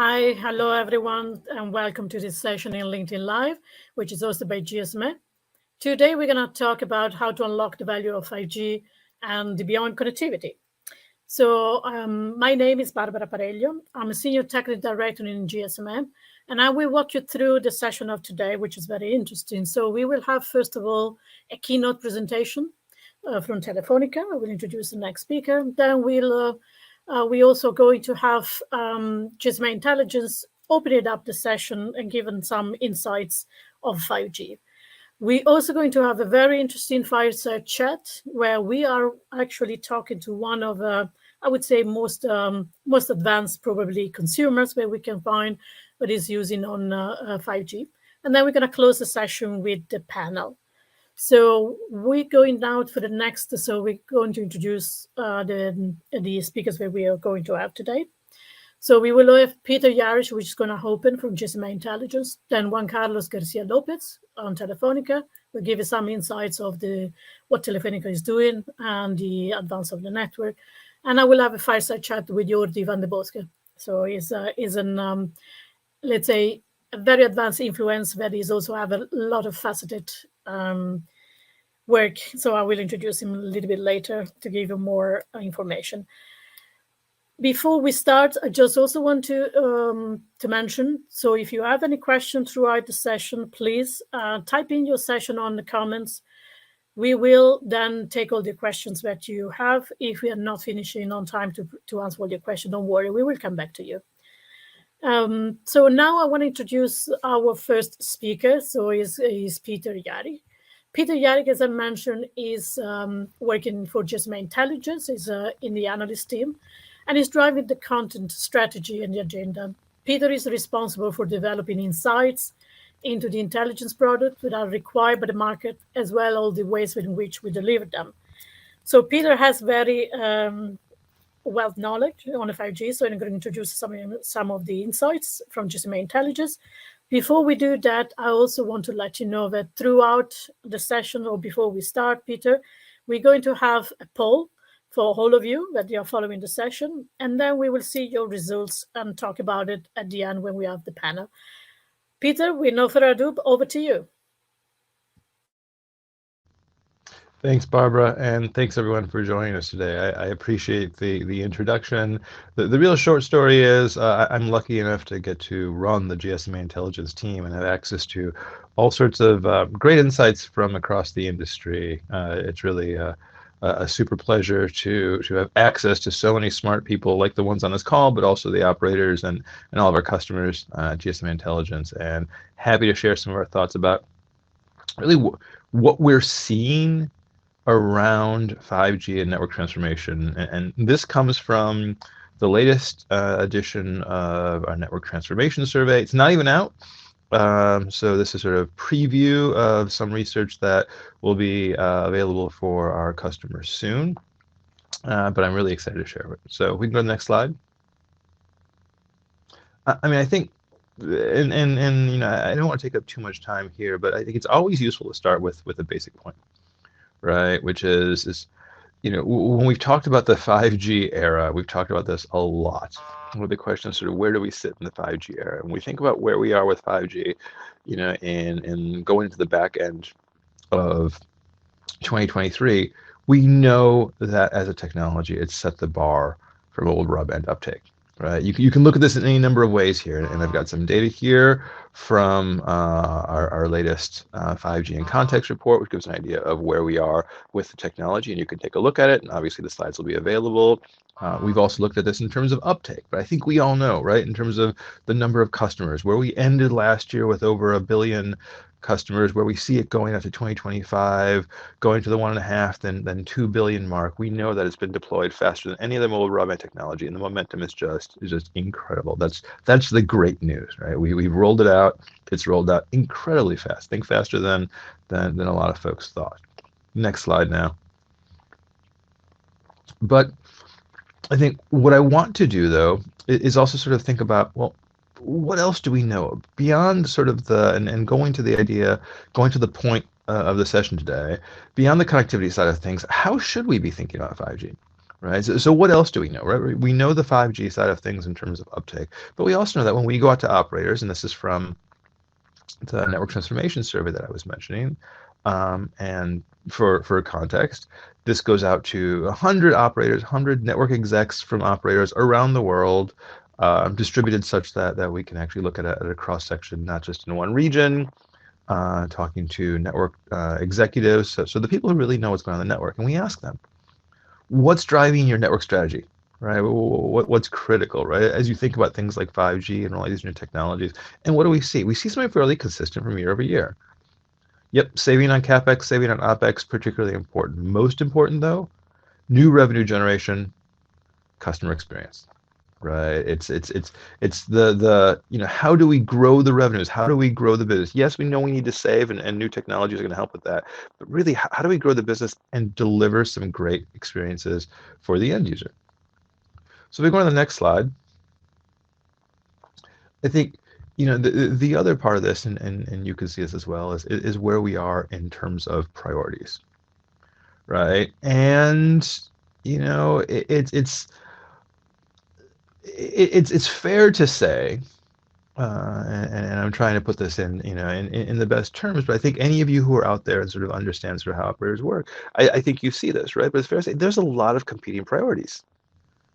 Hi, hello everyone, and welcome to this session in LinkedIn Live, which is hosted by GSMA. Today, we're going to talk about how to unlock the value of 5G and the beyond connectivity. So, my name is Barbara Pareglio. I'm a Senior Technical Director in GSMA, and I will walk you through the session of today, which is very interesting. So, we will have, first of all, a keynote presentation from Telefonica. I will introduce the next speaker. Then we also going to have GSMA Intelligence opening up the session and giving some insights of 5G. We're also going to have a very interesting fireside chat where we are actually talking to one of, I would say, most advanced probably consumers where we can find what is using on 5G. And then we're going to close the session with the panel. So we're going now for the next. So we're going to introduce the speakers that we are going to have today. So we will have Peter Yarish, which is going to open from GSMA Intelligence. Then Juan Carlos Garcia Lopez on Telefonica will give you some insights of what Telefonica is doing and the advance of the network. And I will have a fireside chat with Jordi van de Bussche. So he's an let's say a very advanced influence, but he's also have a lot of faceted work. So I will introduce him a little bit later to give you more information. Before we start, I just also want to mention, so if you have any questions throughout the session, please type in your session on the comments. We will then take all the questions that you have. If we are not finishing on time to answer all your questions, don't worry, we will come back to you. So now I want to introduce our first speaker. So is Peter Yari. Peter Yari, as I mentioned, is working for GSMA Intelligence, is in the analyst team, and is driving the content strategy and the agenda. Peter is responsible for developing insights into the intelligence product that are required by the market, as well as all the ways in which we deliver them. So Peter has very wealth knowledge on the 5G, so I'm going to introduce some of the insights from GSMA Intelligence. Before we do that, I also want to let you know that throughout the session, or before we start, Peter, we're going to have a poll for all of you that you are following the session, and then we will see your results and talk about it at the end when we have the panel. Peter, with no further ado, over to you. Thanks, Barbara, and thanks everyone for joining us today. I appreciate the introduction. The real short story is I'm lucky enough to get to run the GSMA Intelligence team and have access to all sorts of great insights from across the industry. It's really a super pleasure to have access to so many smart people like the ones on this call, but also the operators and all of our customers at GSMA Intelligence, and happy to share some of our thoughts about really what we're seeing around 5G and network transformation. And this comes from the latest edition of our network transformation survey. It's not even out. So this is sort of preview of some research that will be available for our customers soon. But I'm really excited to share it. So we can go to the next slide. I mean, I think, and you know, I don't want to take up too much time here, but I think it's always useful to start with a basic point, right? Which is, you know, when we've talked about the 5G era, we've talked about this a lot. Well, the question is sort of where do we sit in the 5G era? When we think about where we are with 5G, you know, and going into the back end of 2023, we know that as a technology, it's set the bar for mobile broadband uptake. Right, you can look at this in any number of ways here, and I've got some data here from our latest 5G in context report, which gives an idea of where we are with the technology, and you can take a look at it, and obviously the slides will be available. We've also looked at this in terms of uptake, but I think we all know, right, in terms of the number of customers, where we ended last year with over 1 billion customers, where we see it going up to 2025, going to the 1.5, then 2 billion mark. We know that it's been deployed faster than any other mobile broadband technology, and the momentum is just incredible. That's the great news, right? We've rolled it out. It's rolled out incredibly fast. Think faster than a lot of folks thought. Next slide now. But I think what I want to do though is also sort of think about, well, what else do we know beyond sort of and going to the point of the session today, beyond the connectivity side of things? How should we be thinking about 5G? right? So what else do we know, right? We know the 5G side of things in terms of uptake, but we also know that when we go out to operators, and this is from the network transformation survey that I was mentioning, and for context, this goes out to 100 operators, 100 network execs from operators around the world, distributed such that we can actually look at a cross section, not just in one region, talking to network executives, so the people who really know what's going on in the network, and we ask them, what's driving your network strategy, right? What's critical, right? As you think about things like 5G and all these new technologies, and what do we see? We see something fairly consistent from year over year. Yep, saving on CapEx, saving on OpEx, particularly important. Most important though, new revenue generation, customer experience, right? It's the how do we grow the revenues? How do we grow the business? Yes, we know we need to save, and new technologies are going to help with that. But really, how do we grow the business and deliver some great experiences for the end user? So we go on to the next slide. I think the other part of this, and you can see this as well, is where we are in terms of priorities, right? And it's fair to say, and I'm trying to put this in the best terms, but I think any of you who are out there and sort of understand sort of how operators work, I think you see this, right? But it's fair to say there's a lot of competing priorities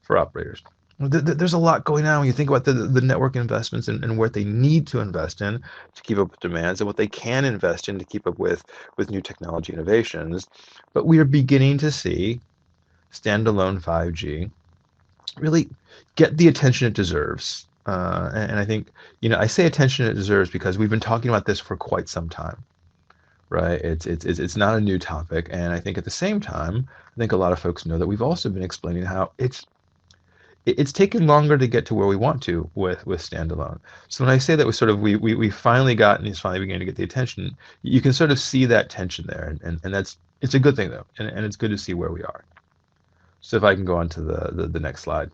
for operators. There's a lot going on when you think about the network investments and what they need to invest in to keep up with demands, and what they can invest in to keep up with new technology innovations. But we are beginning to see standalone 5G really get the attention it deserves. And I think, I say attention it deserves because we've been talking about this for quite some time, right? It's not a new topic. And I think at the same time, I think a lot of folks know that we've also been explaining how it's taken longer to get to where we want to with standalone. So when I say that we finally got, and it's finally beginning to get the attention, you can sort of see that tension there. And it's a good thing though. And it's good to see where we are. So if I can go on to the next slide.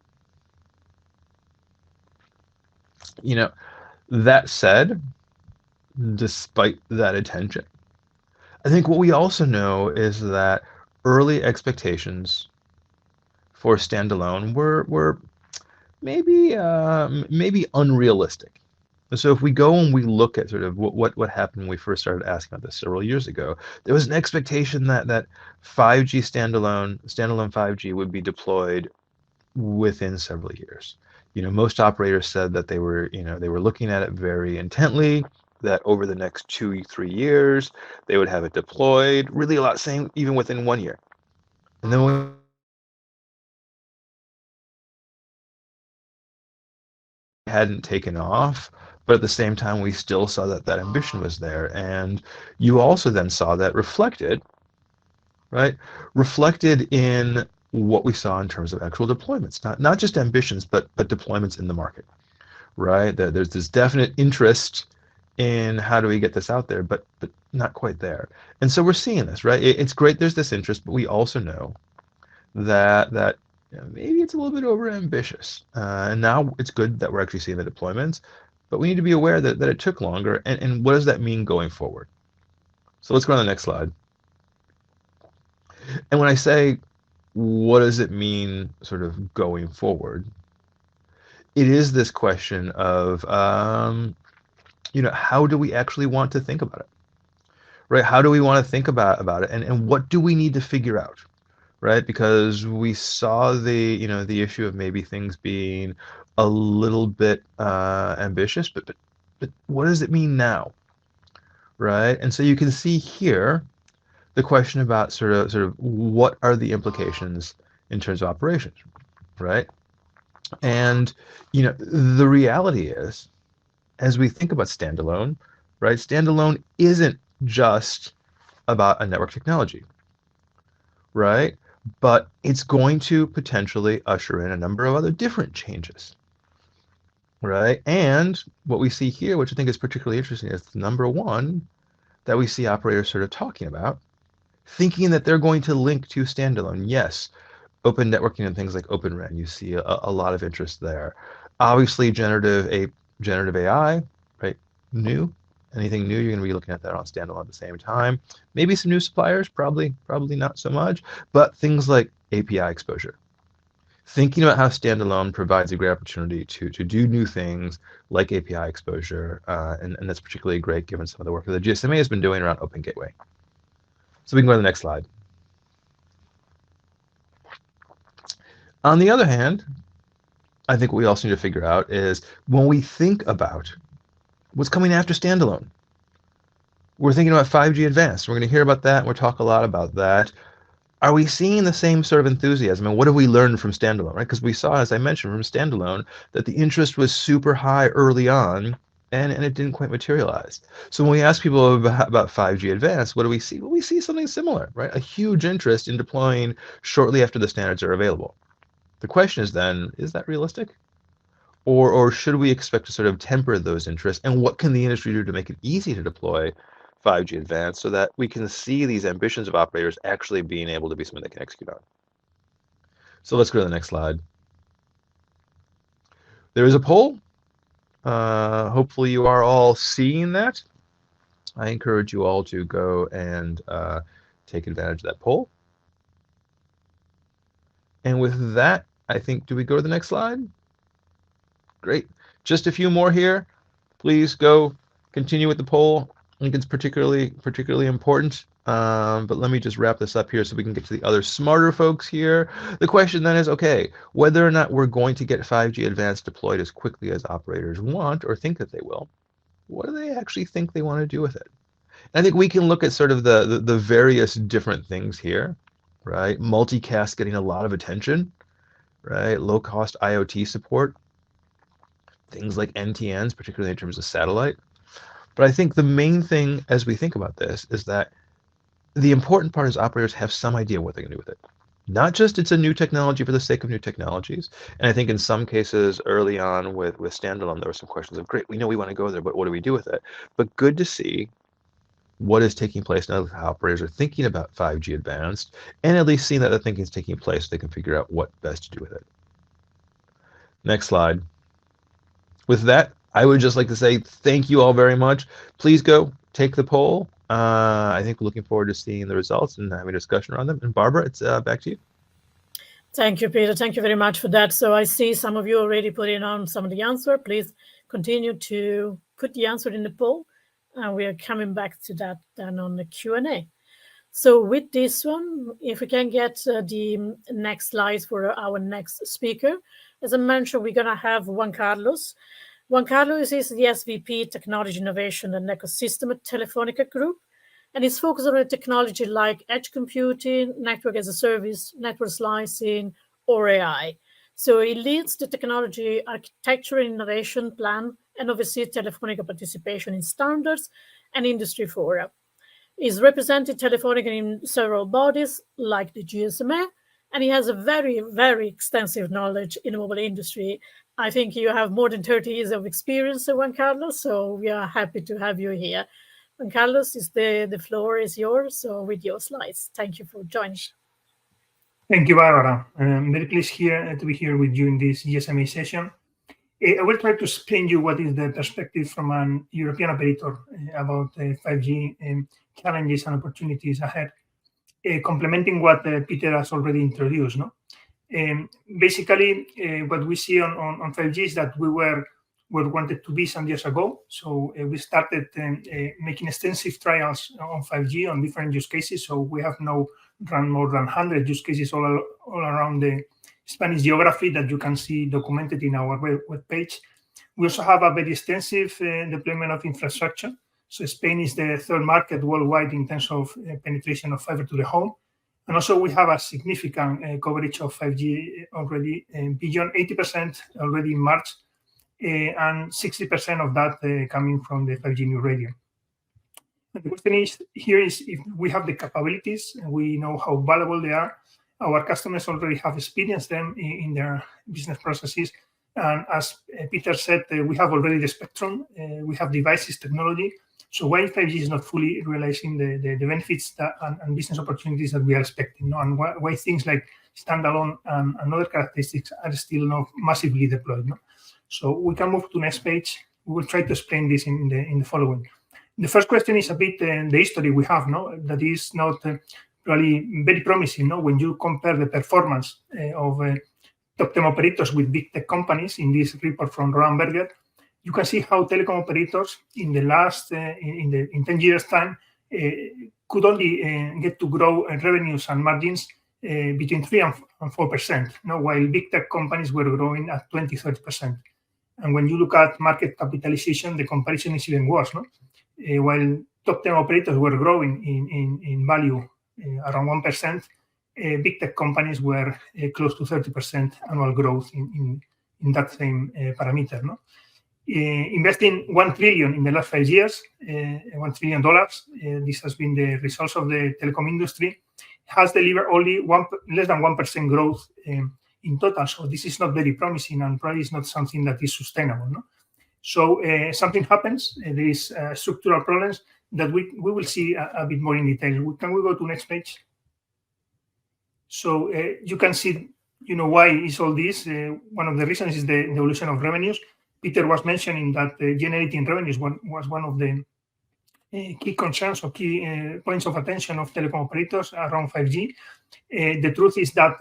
That said, despite that attention, I think what we also know is that early expectations for standalone were maybe unrealistic. So if we go and we look at sort of what happened when we first started asking about this several years ago, there was an expectation that 5G standalone 5G would be deployed within several years. Most operators said that they were looking at it very intently, that over the next 2-3 years they would have it deployed. Really, a lot saying even within 1 year. And then we hadn't taken off, but at the same time we still saw that ambition was there. And you also then saw that reflected in what we saw in terms of actual deployments, not just ambitions, but deployments in the market, right? There's this definite interest in how do we get this out there, but not quite there. And so we're seeing this, right? It's great there's this interest, but we also know that maybe it's a little bit over ambitious. And now it's good that we're actually seeing the deployments, but we need to be aware that it took longer. And what does that mean going forward? So let's go on to the next slide. And when I say, what does it mean sort of going forward? It is this question of, how do we actually want to think about it, right? How do we want to think about it? And what do we need to figure out, right? Because we saw the issue of maybe things being a little bit ambitious, but what does it mean now, right? And so you can see here the question about sort of what are the implications in terms of operations, right? And the reality is, as we think about standalone, right? Standalone isn't just about a network technology, right? But it's going to potentially usher in a number of other different changes, right? And what we see here, which I think is particularly interesting, is number one that we see operators sort of talking about, thinking that they're going to link to standalone. Yes, open networking and things like Open RAN, you see a lot of interest there. Obviously, generative AI, right? New, anything new, you're going to be looking at that on standalone at the same time. Maybe some new suppliers, probably not so much, but things like API exposure, thinking about how standalone provides a great opportunity to do new things like API exposure, and that's particularly great given some of the work that the GSMA has been doing around Open Gateway. So we can go to the next slide. On the other hand, I think what we also need to figure out is when we think about what's coming after standalone, we're thinking about 5G Advanced. We're going to hear about that, and we'll talk a lot about that. Are we seeing the same sort of enthusiasm? And what have we learned from standalone, right? Because we saw, as I mentioned, from standalone, that the interest was super high early on, and it didn't quite materialize. So when we ask people about 5G Advanced, what do we see? Well, we see something similar, right? A huge interest in deploying shortly after the standards are available. The question is then, is that realistic? Or should we expect to sort of temper those interests? And what can the industry do to make it easy to deploy 5G Advanced so that we can see these ambitions of operators actually being able to be something they can execute on? So let's go to the next slide. There is a poll. Hopefully you are all seeing that. I encourage you all to go and take advantage of that poll. And with that, I think, do we go to the next slide? Great. Just a few more here. Please go continue with the poll. I think it's particularly important. But let me just wrap this up here so we can get to the other smarter folks here. The question then is, okay, whether or not we're going to get 5G Advanced deployed as quickly as operators want or think that they will, what do they actually think they want to do with it? And I think we can look at sort of the various different things here, right? Multicast getting a lot of attention, right? Low-cost IoT support, things like NTNs, particularly in terms of satellite. But I think the main thing as we think about this is that the important part is operators have some idea what they're going to do with it. Not just it's a new technology for the sake of new technologies. And I think in some cases early on with standalone, there were some questions of, great, we know we want to go there, but what do we do with it? But good to see what is taking place now that operators are thinking about 5G Advanced, and at least seeing that the thinking is taking place so they can figure out what best to do with it. Next slide. With that, I would just like to say thank you all very much. Please go take the poll. I think we're looking forward to seeing the results and having a discussion around them. And Barbara, it's back to you. Thank you, Peter. Thank you very much for that. So I see some of you already putting on some of the answer. Please continue to put the answer in the poll. And we are coming back to that then on the Q&A. So with this one, if we can get the next slides for our next speaker. As I mentioned, we're going to have Juan Carlos. Juan Carlos is the SVP Technology Innovation and Ecosystem at Telefonica Group, and he's focused on a technology like edge computing, network as a service, network slicing, or AI. So he leads the technology architecture and innovation plan and oversees Telefonica participation in standards and industry fora. He's represented Telefonica in several bodies like the GSMA, and he has a very, very extensive knowledge in the mobile industry. I think you have more than 30 years of experience, Juan Carlos, so we are happy to have you here. Juan Carlos, the floor is yours, so with your slides. Thank you for joining. Thank you, Barbara. I'm very pleased to be here with you in this GSMA session. I will try to explain you what is the perspective from an European operator about 5G challenges and opportunities ahead, complementing what Peter has already introduced. No? Basically, what we see on 5G is that we were wanted to be some years ago. So we started making extensive trials on 5G on different use cases. So we have now run more than 100 use cases all around the Spanish geography that you can see documented in our web page. We also have a very extensive deployment of infrastructure. So Spain is the third market worldwide in terms of penetration of fiber to the home. And also we have a significant coverage of 5G already, beyond 80% already in March, and 60% of that coming from the 5G new radio. And the question is if we have the capabilities, we know how valuable they are. Our customers already have experienced them in their business processes. And as Peter said, we have already the spectrum, we have devices, technology. So why 5G is not fully realizing the benefits and business opportunities that we are expecting, no? And why things like standalone and other characteristics are still not massively deployed. No? So we can move to the next page. We will try to explain this in the following. The first question is a bit the history we have, no? That is not really very promising, no? When you compare the performance of top 10 operators with big tech companies in this report from Roland Berger, you can see how telecom operators in the last in 10 years time could only get to grow revenues and margins between 3 and 4%, while big tech companies were growing at 20-30%. And when you look at market capitalization, the comparison is even worse. While top 10 operators were growing in value around 1%, big tech companies were close to 30% annual growth in that same parameter. Investing $1 trillion in the last 5 years, $1 trillion, this has been the results of the telecom industry, has delivered only less than 1% growth in total. So this is not very promising and probably is not something that is sustainable. So something happens, there is structural problems that we will see a bit more in detail. Can we go to next page? So you can see, why is all this? One of the reasons is the evolution of revenues. Peter was mentioning that generating revenues was one of the key concerns or key points of attention of telecom operators around 5G. The truth is that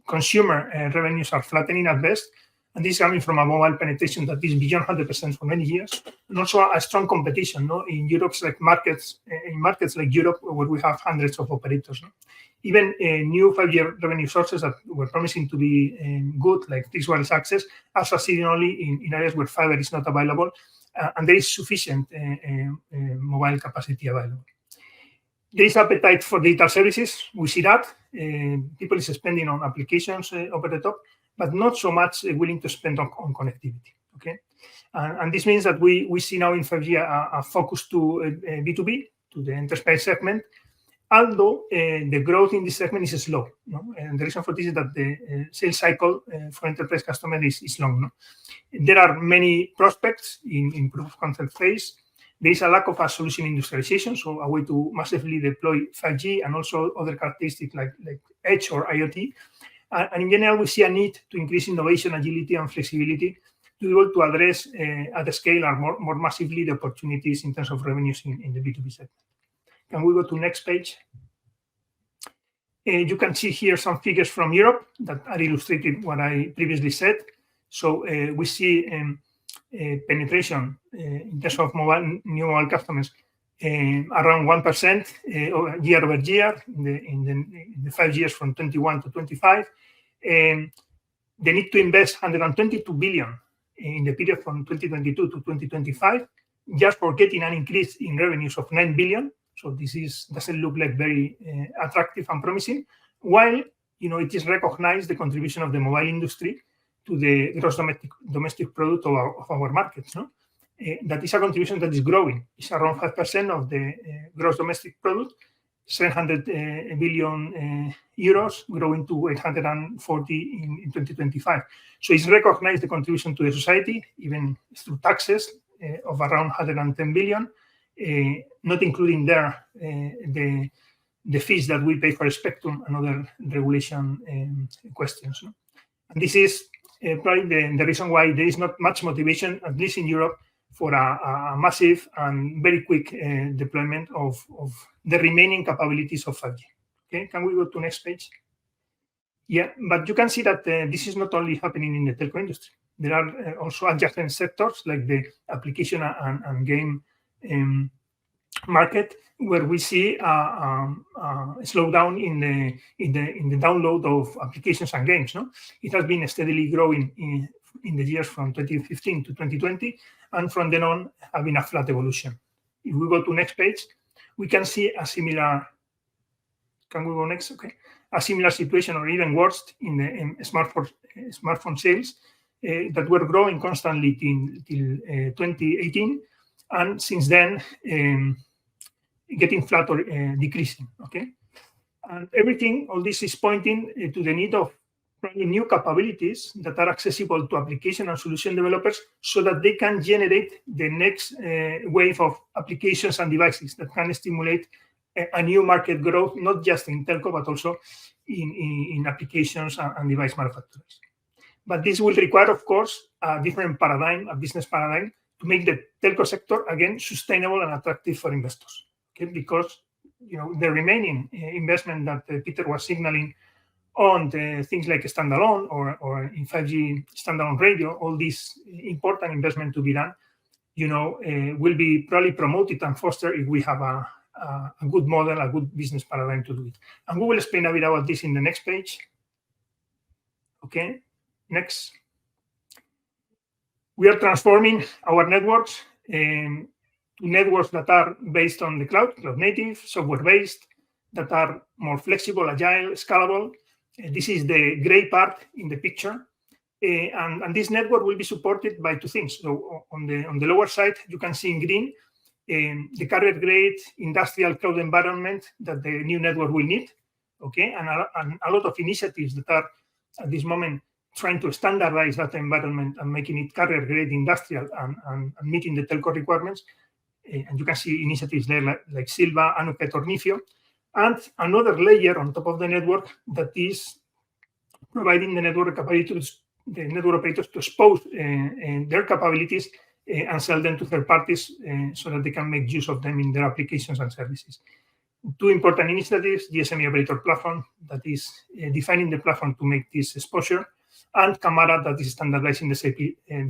consumer revenues are flattening at best, and this is coming from a mobile penetration that is beyond 100% for many years, and also a strong competition in Europe's markets like Europe, where we have hundreds of operators. Even new 5G revenue sources that were promising to be good, like fixed wireless access, are succeeding only in areas where fiber is not available, and there is sufficient mobile capacity available. There is appetite for digital services. We see that. People is spending on applications over the top, but not so much willing to spend on connectivity. Okay, and this means that we see now in 5G a focus to B2B, to the enterprise segment, although the growth in this segment is slow. And the reason for this is that the sales cycle for enterprise customers is long. There are many prospects in proof of concept phase. There is a lack of a solution industrialization, so a way to massively deploy 5G and also other characteristics like edge or IoT. And in general, we see a need to increase innovation, agility, and flexibility to be able to address at the scale and more massively the opportunities in terms of revenues in the B2B segment. Can we go to next page? You can see here some figures from Europe that are illustrated what I previously said. So we see penetration in terms of new mobile customers around 1% year over year in the 5 years from 21 to 25. They need to invest 122 billion in the period from 2022 to 2025, just for getting an increase in revenues of 9 billion. So this doesn't look like very attractive and promising, while it is recognized the contribution of the mobile industry to the gross domestic product of our markets. That is a contribution that is growing. It's around 5% of the gross domestic product, 700 billion euros, growing to 840 in 2025. So it's recognized the contribution to the society, even through taxes of around 110 billion, not including there the fees that we pay for spectrum and other regulation questions. And this is probably the reason why there is not much motivation, at least in Europe, for a massive and very quick deployment of the remaining capabilities of 5G. Okay, can we go to next page? Yeah, but you can see that this is not only happening in the telco industry. There are also adjacent sectors like the application and game market, where we see a slowdown in the download of applications and games. It has been steadily growing in the years from 2015 to 2020, and from then on having a flat evolution. If we go to next page, we can see a similar. Can we go next? Okay, a similar situation, or even worse, in smartphone sales that were growing constantly till 2018, and since then getting flat or decreasing. Okay, and all this is pointing to the need of probably new capabilities that are accessible to application and solution developers, so that they can generate the next wave of applications and devices that can stimulate a new market growth, not just in telco, but also in applications and device manufacturers. But this will require, of course, a different paradigm, a business paradigm, to make the telco sector, again, sustainable and attractive for investors. Okay? Because the remaining investment that Peter was signaling on the things like standalone or in 5G standalone radio, all these important investment to be done, will be probably promoted and fostered if we have a good model, a good business paradigm to do it. And we will explain a bit about this in the next page. Okay, next. We are transforming our networks to networks that are based on the cloud native, software-based, that are more flexible, agile, scalable. This is the gray part in the picture. And this network will be supported by two things. So on the lower side, you can see in green the carrier-grade industrial cloud environment that the new network will need. Okay, and a lot of initiatives that are at this moment trying to standardize that environment and making it carrier-grade industrial and meeting the telco requirements. And you can see initiatives there like Silva, Anuket, or Nifio. And another layer on top of the network that is providing the network capabilities, the network operators to expose their capabilities and sell them to third parties so that they can make use of them in their applications and services. Two important initiatives: GSMA Operator Platform, that is defining the platform to make this exposure, and Camara, that is standardizing the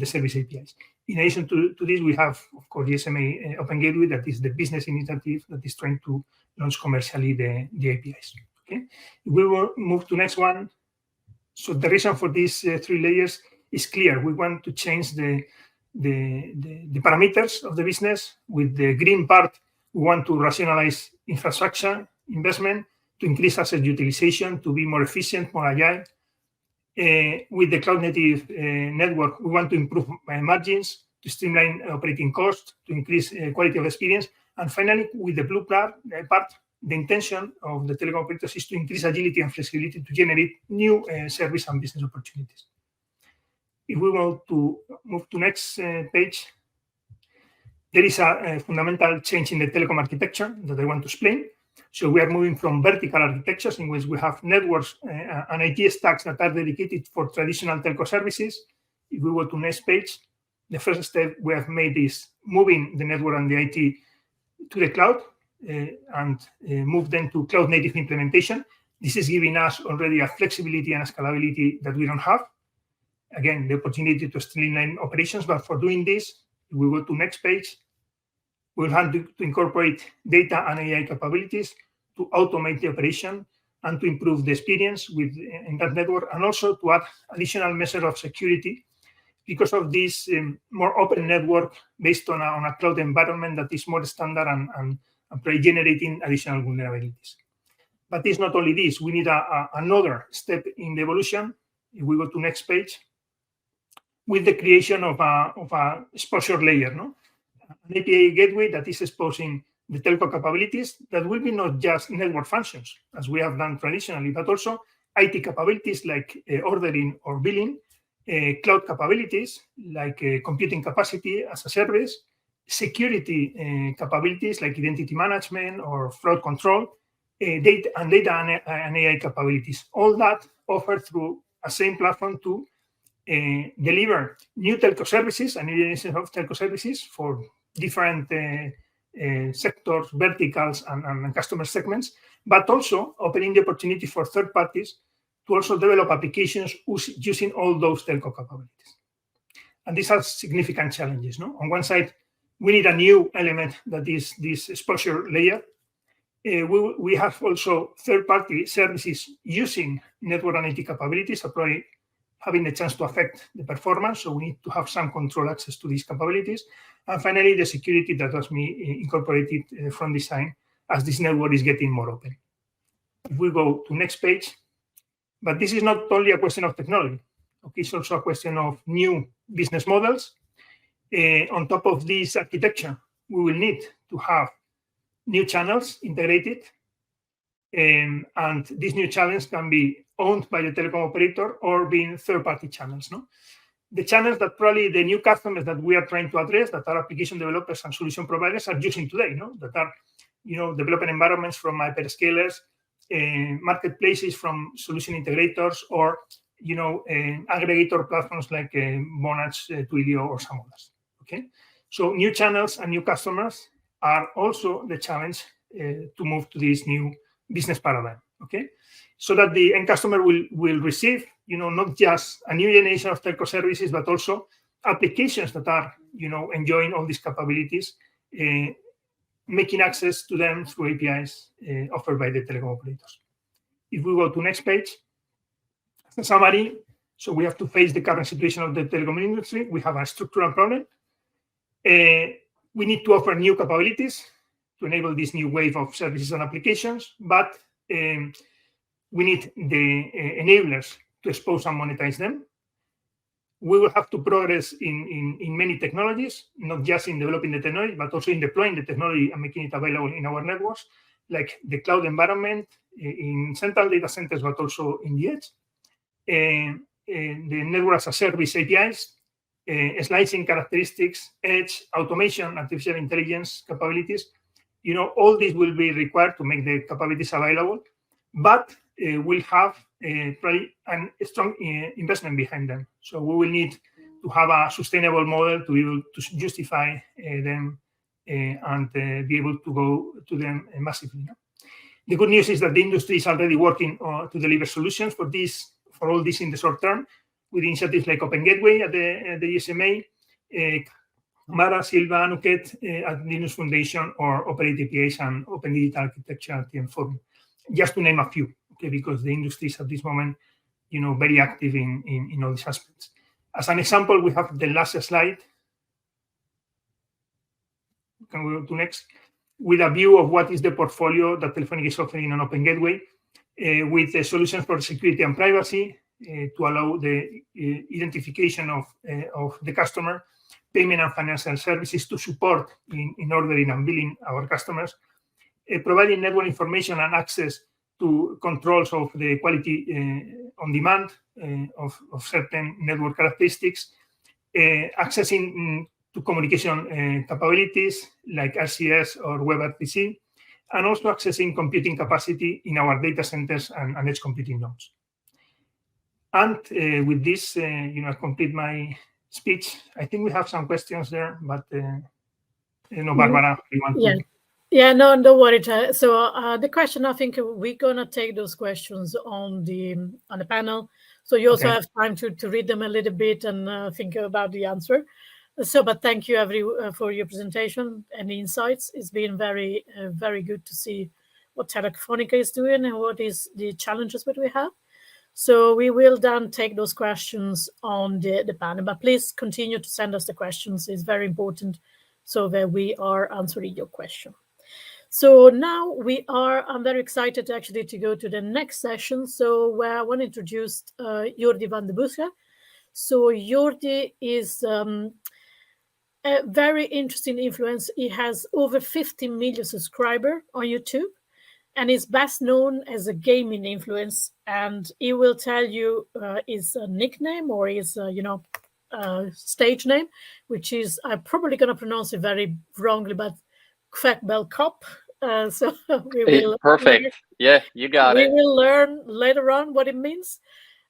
service APIs. In addition to this, we have, of course, GSMA Open Gateway, that is the business initiative that is trying to launch commercially the APIs. Okay, we will move to next one. So the reason for these three layers is clear. We want to change the parameters of the business. With the green part, we want to rationalize infrastructure investment, to increase asset utilization, to be more efficient, more agile. With the cloud native network, we want to improve margins, to streamline operating costs, to increase quality of experience. And finally, with the blue part, the intention of the telecom operators is to increase agility and flexibility to generate new service and business opportunities. If we want to move to next page, there is a fundamental change in the telecom architecture that I want to explain. So we are moving from vertical architectures in which we have networks and IT stacks that are dedicated for traditional telco services. If we go to next page, the first step we have made is moving the network and the IT to the cloud and move them to cloud native implementation. This is giving us already a flexibility and a scalability that we don't have. Again, the opportunity to streamline operations, but for doing this, if we go to next page, we'll have to incorporate data and AI capabilities to automate the operation and to improve the experience in that network, and also to add additional measure of security because of this more open network based on a cloud environment that is more standard and generating additional vulnerabilities. But it's not only this. We need another step in the evolution. If we go to next page, with the creation of a exposure layer, an API gateway that is exposing the telco capabilities that will be not just network functions, as we have done traditionally, but also IT capabilities like ordering or billing, cloud capabilities like computing capacity as a service, security capabilities like identity management or fraud control, data and AI capabilities. All that offered through a same platform to deliver new telco services and new generations of telco services for different sectors, verticals, and customer segments, but also opening the opportunity for third parties to also develop applications using all those telco capabilities. And these are significant challenges. On one side, we need a new element that is this exposure layer. We have also third-party services using network and IT capabilities, are probably having the chance to affect the performance. So we need to have some control access to these capabilities. And finally, the security that has been incorporated from design as this network is getting more open. If we go to next page, but this is not only a question of technology. Okay, it's also a question of new business models. On top of this architecture, we will need to have new channels integrated. And these new channels can be owned by the telecom operator or being third-party channels. The channels that probably the new customers that we are trying to address, that are application developers and solution providers, are using today, that are developing environments from hyperscalers, marketplaces from solution integrators, or aggregator platforms like Vonage, Twilio, or some others. Okay, so new channels and new customers are also the challenge to move to this new business paradigm. Okay, so that the end customer will receive, not just a new generation of telco services, but also applications that are, enjoying all these capabilities, making access to them through APIs offered by the telecom operators. If we go to next page, as a summary, so we have to face the current situation of the telecom industry. We have a structural problem. We need to offer new capabilities to enable this new wave of services and applications, but we need the enablers to expose and monetize them. We will have to progress in many technologies, not just in developing the technology, but also in deploying the technology and making it available in our networks, like the cloud environment, in central data centers, but also in the edge. The network as a service APIs, slicing characteristics, edge, automation, artificial intelligence capabilities. All these will be required to make the capabilities available, but we'll have probably a strong investment behind them. So we will need to have a sustainable model to be able to justify them and be able to go to them massively. The good news is that the industry is already working to deliver solutions for all this in the short term, with initiatives like Open Gateway at the GSMA, Mara, Silva, Anuket at Linux Foundation, or Operate APIs and Open Digital Architecture at TM Forum, just to name a few, because the industry is at this moment, very active in all these aspects. As an example, we have the last slide. Can we go to next? With a view of what is the portfolio that Telefonica is offering on Open Gateway, with the solutions for security and privacy to allow the identification of the customer, payment and financial services to support in ordering and billing our customers, providing network information and access to controls of the quality on demand of certain network characteristics, accessing to communication capabilities like RCS or WebRTC, and also accessing computing capacity in our data centers and edge computing nodes. And with this, I complete my speech. I think we have some questions there, but Barbara, you want to... Yeah, no, don't worry. So the question, I think we're gonna take those questions on the panel. So you also have time to read them a little bit and think about the answer. So, but thank you for your presentation and the insights. It's been very, very good to see what Telefonica is doing and what is the challenges that we have. So we will then take those questions on the panel, but please continue to send us the questions. It's very important so that we are answering your question. So now I'm very excited actually to go to the next session. So where I want to introduce Jordi van de Bussche. So Jordi is a very interesting influencer. He has over 50 million subscribers on YouTube and is best known as a gaming influencer. And he will tell you his nickname or his, stage name, which is, I'm probably going to pronounce it very wrongly, but Kvetbel Cop. So we will perfect. Yeah, you got it. We will learn later on what it means.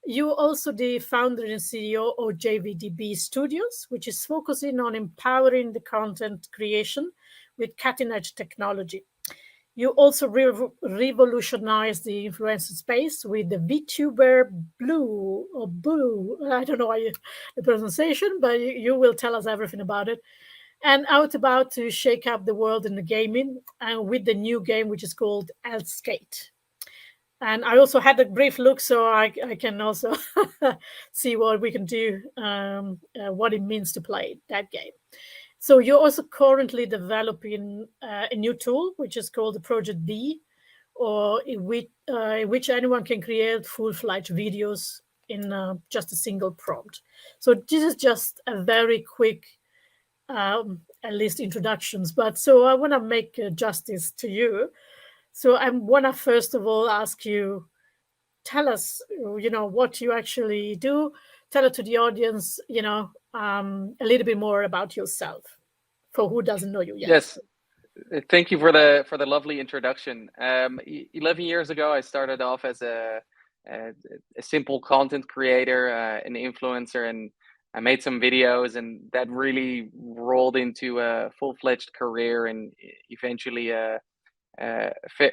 You also the founder and CEO of JVDB Studios, which is focusing on empowering the content creation with cutting-edge technology. You also revolutionized the influencer space with the VTuber Blue. I don't know the pronunciation, but you will tell us everything about it. And about to shake up the world in the gaming and with the new game, which is called Skate. And I also had a brief look, so I can also see what we can do, what it means to play that game. So you're also currently developing a new tool, which is called the Project D, or in which anyone can create full-fledged videos in just a single prompt. So this is just a very quick, at least introductions. But so I want to make justice to you. So I want to first of all ask you, tell us, what you actually do. Tell it to the audience, a little bit more about yourself, for who doesn't know you yet. Yes, thank you for the lovely introduction. 11 years ago, I started off as a simple content creator, an influencer, and I made some videos, and that really rolled into a full-fledged career and eventually a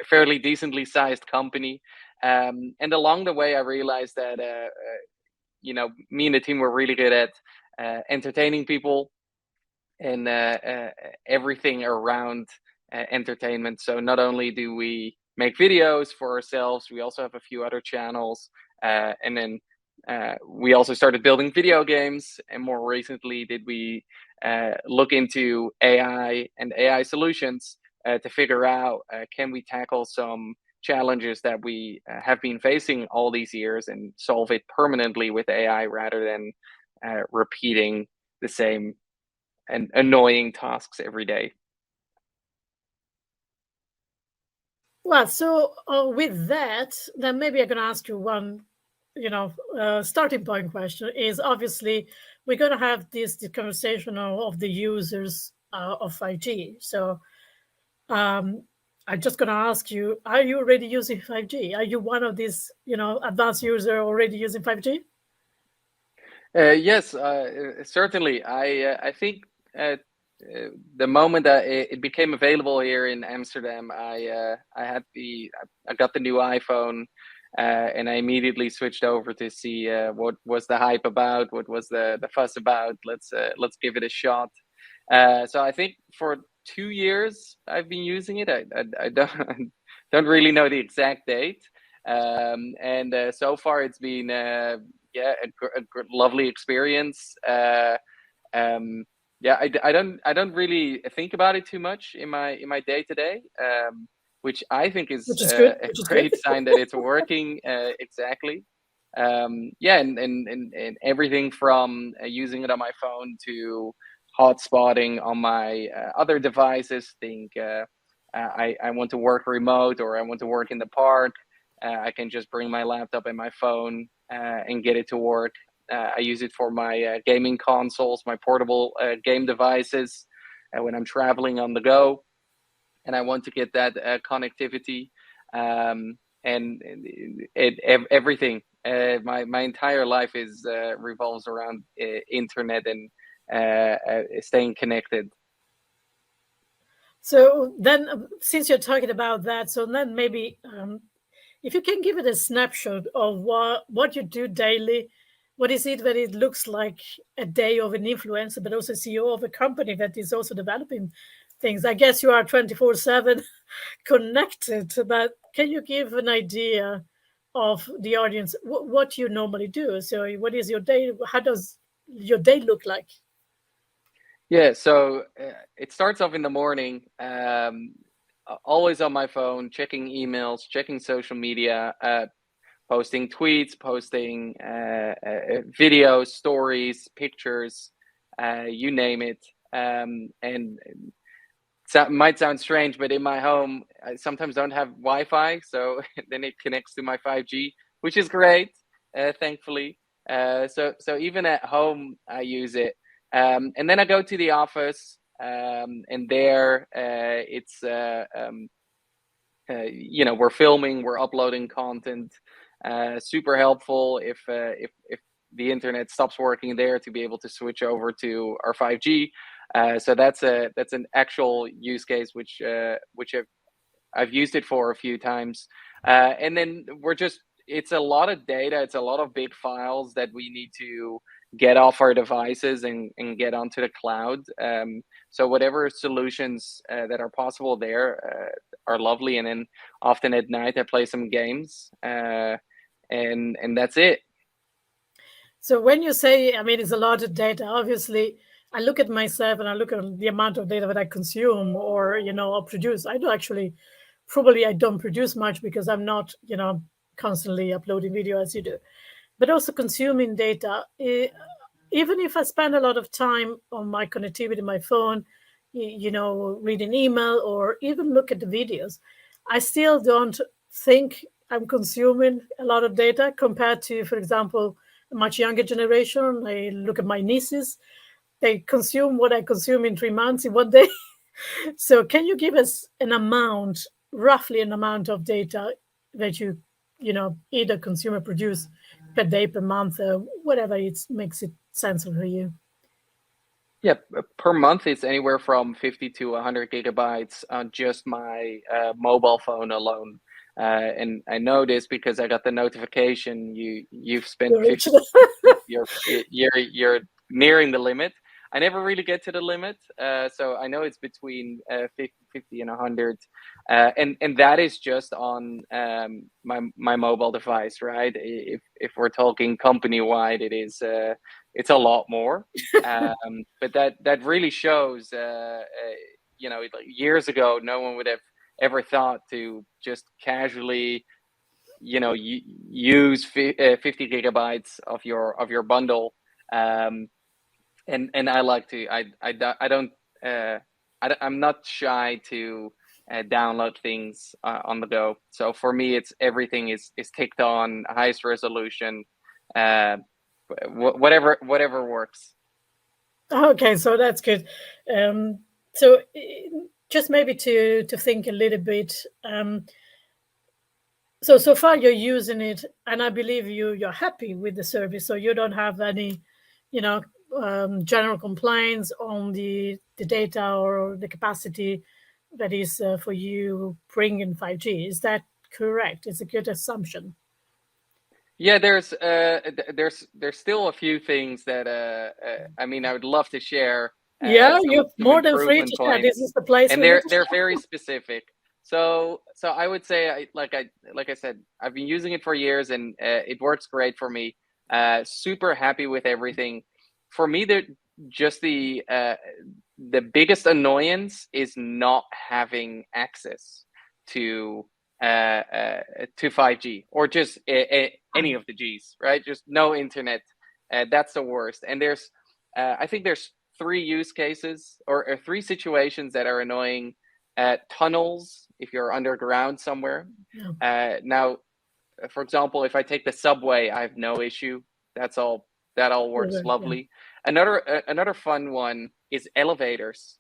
fairly decently sized company. And along the way, I realized that me and the team were really good at entertaining people and everything around entertainment. So not only do we make videos for ourselves, we also have a few other channels, and then we also started building video games. And more recently, did we look into AI and AI solutions to figure out can we tackle some challenges that we have been facing all these years and solve it permanently with AI rather than repeating the same and annoying tasks every day. Well, so with that, then maybe I'm going to ask you one, starting point question is obviously we're going to have this conversation of the users of 5G. So I'm just going to ask you, are you already using 5G? Are you one of these, advanced users already using 5G? Yes, certainly. I think the moment that it became available here in Amsterdam, I got the new iPhone, and I immediately switched over to see what was the hype about, what was the fuss about. Let's give it a shot. So I think for 2 years I've been using it. I don't really know the exact date, and so far it's been a lovely experience. I don't really think about it too much in my day to day, which I think is good. a great sign that it's working exactly. And everything from using it on my phone to hotspotting on my other devices. I want to work remote or I want to work in the park. I can just bring my laptop and my phone and get it to work. I use it for my gaming consoles, my portable game devices, when I'm traveling on the go, and I want to get that connectivity and everything. My entire life is revolves around internet and staying connected. So then, since you're talking about that, so then maybe if you can give it a snapshot of what you do daily, what is it that it looks like a day of an influencer, but also CEO of a company that is also developing things. I guess you are 24/7 connected, but can you give an idea of the audience what you normally do? So what is your day? How does your day look like? Yeah, so it starts off in the morning, always on my phone, checking emails, checking social media, posting tweets, posting videos, stories, pictures, you name it. And it might sound strange, but in my home, I sometimes don't have Wi-Fi, so then it connects to my 5G, which is great, thankfully. So even at home, I use it. And then I go to the office, and there it's we're filming, we're uploading content. Super helpful if the internet stops working there to be able to switch over to our 5G. So that's an actual use case which I've used it for a few times. And then it's a lot of data, it's a lot of big files that we need to get off our devices and get onto the cloud. So whatever solutions that are possible there are lovely. And then often at night I play some games, and that's it. So when you say, I mean, it's a lot of data, obviously I look at myself and I look at the amount of data that I consume or, or produce. I do actually, probably I don't produce much because I'm not, constantly uploading video as you do, but also consuming data. Even if I spend a lot of time on my connectivity, my phone, reading email or even look at the videos, I still don't think I'm consuming a lot of data compared to, for example, a much younger generation. I look at my nieces, they consume what I consume in 3 months in one day. So can you give us roughly an amount of data that you either consume or produce per day, per month, whatever it makes it sensible for you? Yeah, per month it's anywhere from 50 to 100 gigabytes on just my mobile phone alone. and I know this because I got the notification you've spent You reached 50. You're nearing the limit. I never really get to the limit, so I know it's between 50 and 100, and that is just on my mobile device, right? If we're talking company wide, it's a lot more. But that really shows, like years ago, no one would have ever thought to just casually, use 50 gigabytes of your bundle. And I like to, I'm not shy to download things on the go. So for me, it's everything is ticked on, highest resolution, whatever works. Okay, so that's good. So just maybe to think a little bit. So far you're using it, and I believe you're happy with the service. So you don't have any, general complaints on the data or the capacity that is for you bringing 5G. Is that correct? It's a good assumption. Yeah, there's still a few things that I would love to share. Yeah, some you're more than free improvement to share. This points, is the place and we need to they're share. very specific. So I would say, like I said, I've been using it for years, and it works great for me. Super happy with everything. For me, the biggest annoyance is not having access to 5G or just any of the Gs, right? Just no internet. That's the worst. And I think there's 3 use cases or 3 situations that are annoying. Tunnels, if you're underground somewhere. Yeah. Now, for example, if I take the subway, I have no issue. That all works lovely. Yeah. Another fun one is elevators.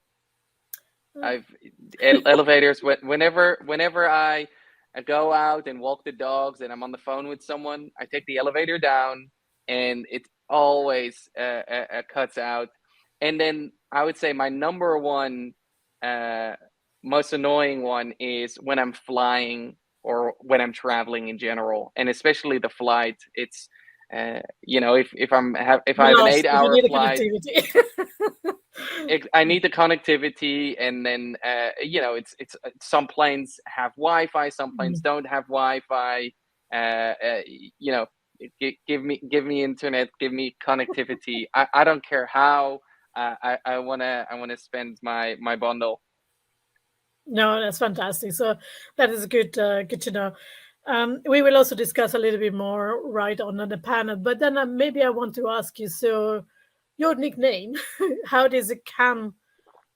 Elevators. Whenever I go out and walk the dogs and I'm on the phone with someone, I take the elevator down, and it always cuts out. And then I would say my number one most annoying one is when I'm flying or when I'm traveling in general, and especially the flight. It's if I have an 8-hour flight, I need the connectivity, and then it's some planes have Wi-Fi, some planes don't have Wi-Fi. Give me internet, give me connectivity. I don't care how. I wanna spend my bundle. No, that's fantastic. So that is good to know. We will also discuss a little bit more right on the panel, but then maybe I want to ask you, so your nickname, how does it come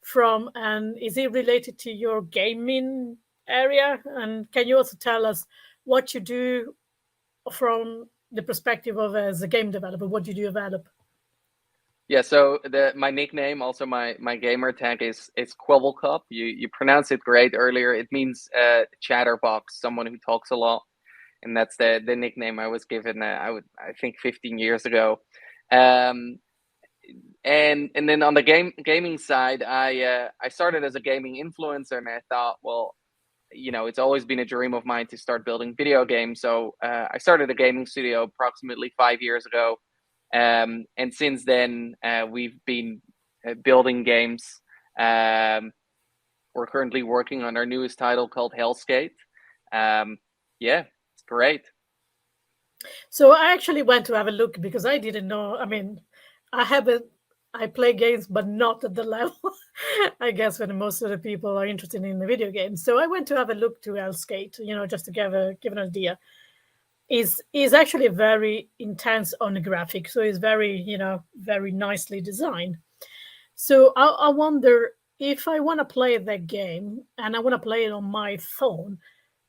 from, and is it related to your gaming area? And can you also tell us what you do from the perspective of as a game developer? What do you develop? Yeah, so my nickname, also my gamer tag is Quibblecup. You pronounced it great earlier. It means chatterbox, someone who talks a lot, and that's the nickname I was given. I think 15 years ago. And then on the gaming side, I started as a gaming influencer, and I thought, well, it's always been a dream of mine to start building video games. So I started a gaming studio approximately 5 years ago. And since then, we've been building games. We're currently working on our newest title called Hellskate. Yeah, it's great. So I actually went to have a look because I didn't know. I play games, but not at the level, I guess, when most of the people are interested in the video games. So I went to have a look to Hellskate, just to give an idea. Is actually very intense on the graphic, so it's very very nicely designed. So I wonder if I want to play that game and I want to play it on my phone,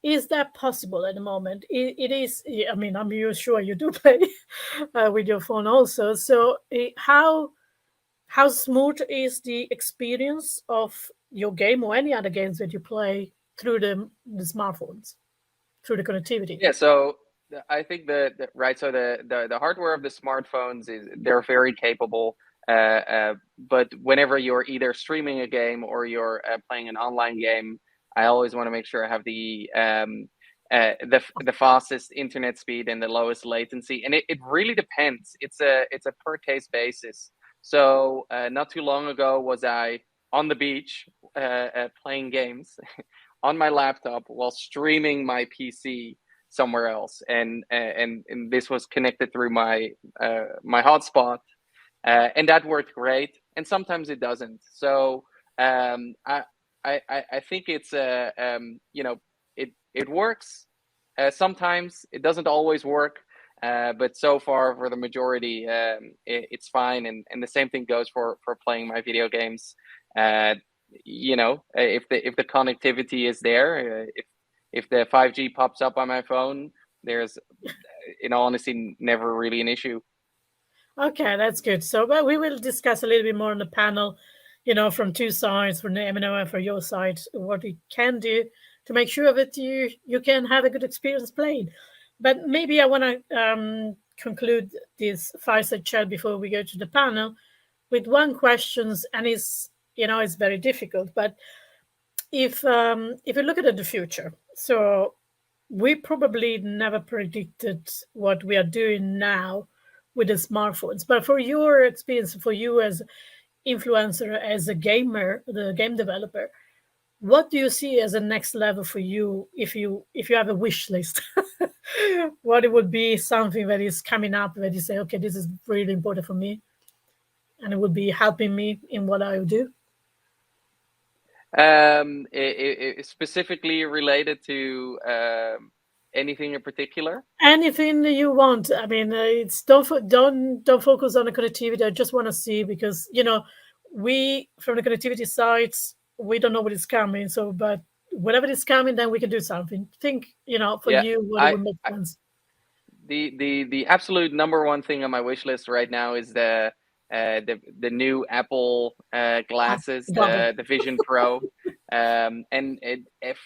is that possible at the moment? It is. I'm sure you do play with your phone also. So how smooth is the experience of your game or any other games that you play through the smartphones, through the connectivity? Yeah, so I think the hardware of the smartphones they're very capable. But whenever you're either streaming a game or you're playing an online game, I always want to make sure I have the the fastest internet speed and the lowest latency, and it really depends. It's a per case basis. So not too long ago was I on the beach playing games on my laptop while streaming my PC somewhere else, and this was connected through my my hotspot, and that worked great. And sometimes it doesn't. So I think it's you know, it works. Sometimes it doesn't always work, but so far for the majority, it's fine. And the same thing goes for playing my video games. You know, if the connectivity is there, if the 5G pops up on my phone, there's, in all honesty, never really an issue. Okay, that's good. So, but we will discuss a little bit more on the panel, you know, from two sides, from the MNO and for your side, what we can do to make sure that you can have a good experience playing. But maybe I want to conclude this fireside chat before we go to the panel with one question, and it's, you know, it's very difficult. But if you look at the future, so we probably never predicted what we are doing now with the smartphones. But for your experience, for you as influencer, as a gamer, the game developer, what do you see as a next level for you if you have a wish list? What it would be something that is coming up that you say, okay, this is really important for me, and it would be helping me in what I do? Specifically related to anything in particular? Anything that you want. I mean, it's don't focus on the connectivity. I just want to see, because, you know, we from the connectivity sides, we don't know what is coming. So, but whatever is coming, then we can do something. Think, you know, for you, what it would make sense. The absolute number one thing on my wish list right now is the new Apple glasses, the Vision Pro, and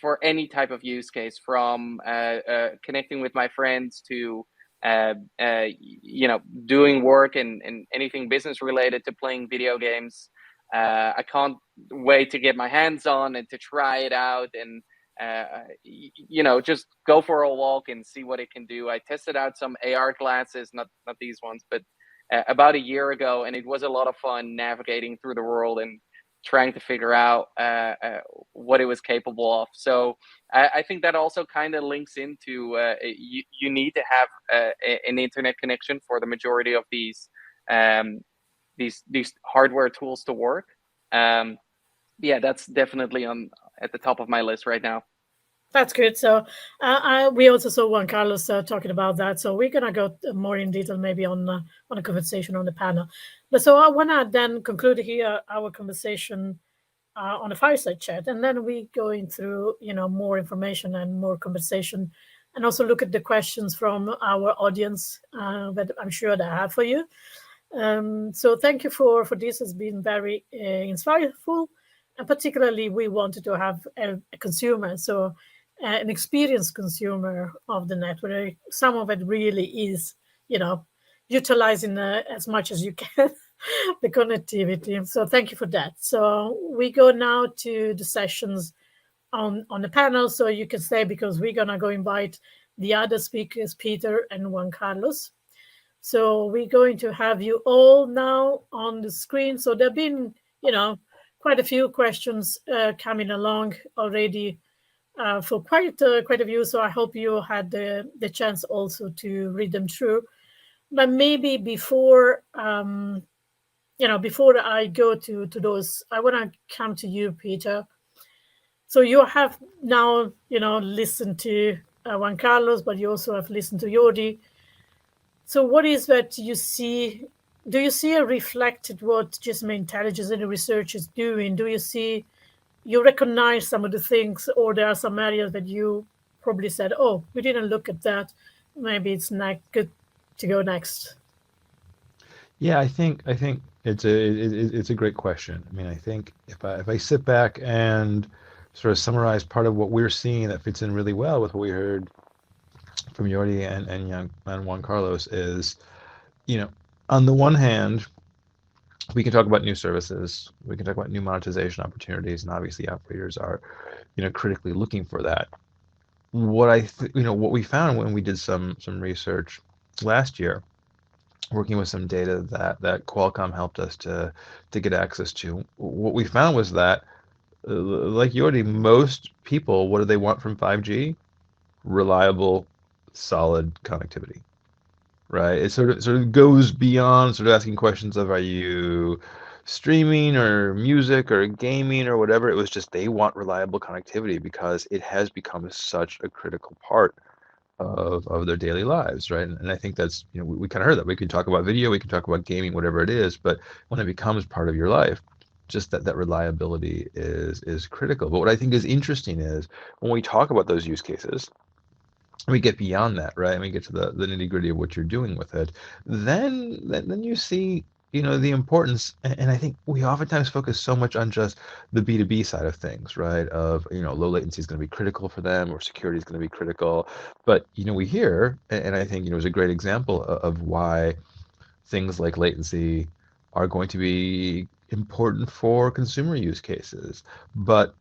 for any type of use case, from connecting with my friends to you know, doing work and anything business related to playing video games. I can't wait to get my hands on and to try it out, and you know, just go for a walk and see what it can do. I tested out some AR glasses, not these ones, but about a year ago, and it was a lot of fun navigating through the world and trying to figure out what it was capable of. So I think that also kind of links into you need to have an internet connection for the majority of these hardware tools to work. Yeah, that's definitely at the top of my list right now. That's good. So we also saw Juan Carlos talking about that. So we're gonna go more in detail maybe on a conversation on the panel. But so I wanna then conclude here our conversation on a fireside chat, and then we going through, you know, more information and more conversation, and also look at the questions from our audience that I'm sure they have for you. So thank you for this. Has been very insightful, and particularly we wanted to have a consumer, so an experienced consumer of the network. Some of it really is, you know, utilizing as much as you can the connectivity. So thank you for that. So we go now to the sessions on the panel. So you can stay, because we're gonna go invite the other speakers, Peter and Juan Carlos. So we're going to have you all now on the screen. So there've been, you know, quite a few questions coming along already for quite a few. So I hope you had the chance also to read them through. But maybe before you know, before I go to those, I want to come to you, Peter. So you have now, you know, listened to Juan Carlos, but you also have listened to Jordi. So what is that you see? Do you see a reflected what GSMA Intelligence and the research is doing? Do you see, you recognize some of the things, or there are some areas that you probably said, oh, we didn't look at that. Maybe it's not good to go next. Yeah, I think it's a great question. I mean, I think if I sit back and sort of summarize part of what we're seeing that fits in really well with what we heard from Jordi and Juan Carlos is, you know, on the one hand, we can talk about new services, we can talk about new monetization opportunities, and obviously operators are, you know, critically looking for that. what we found when we did some research last year, working with some data that Qualcomm helped us to get access to, what we found was that, like Jordi, most people, what do they want from 5G? Reliable, solid connectivity, right? It sort of goes beyond sort of asking questions of, are you streaming or music or gaming or whatever. It was just they want reliable connectivity because it has become such a critical part of their daily lives, right? And I think that's, we kind of heard that. We can talk about video, we can talk about gaming, whatever it is, but when it becomes part of your life, just that reliability is critical. But what I think is interesting is when we talk about those use cases, we get beyond that, right? And we get to the nitty gritty of what you're doing with it. Then you see, the importance, and I think we oftentimes focus so much on just the B2B side of things, right? Of, low latency is going to be critical for them, or security is going to be critical. But, we hear, and I think, it was a great example of why things like latency are going to be important for consumer use cases. But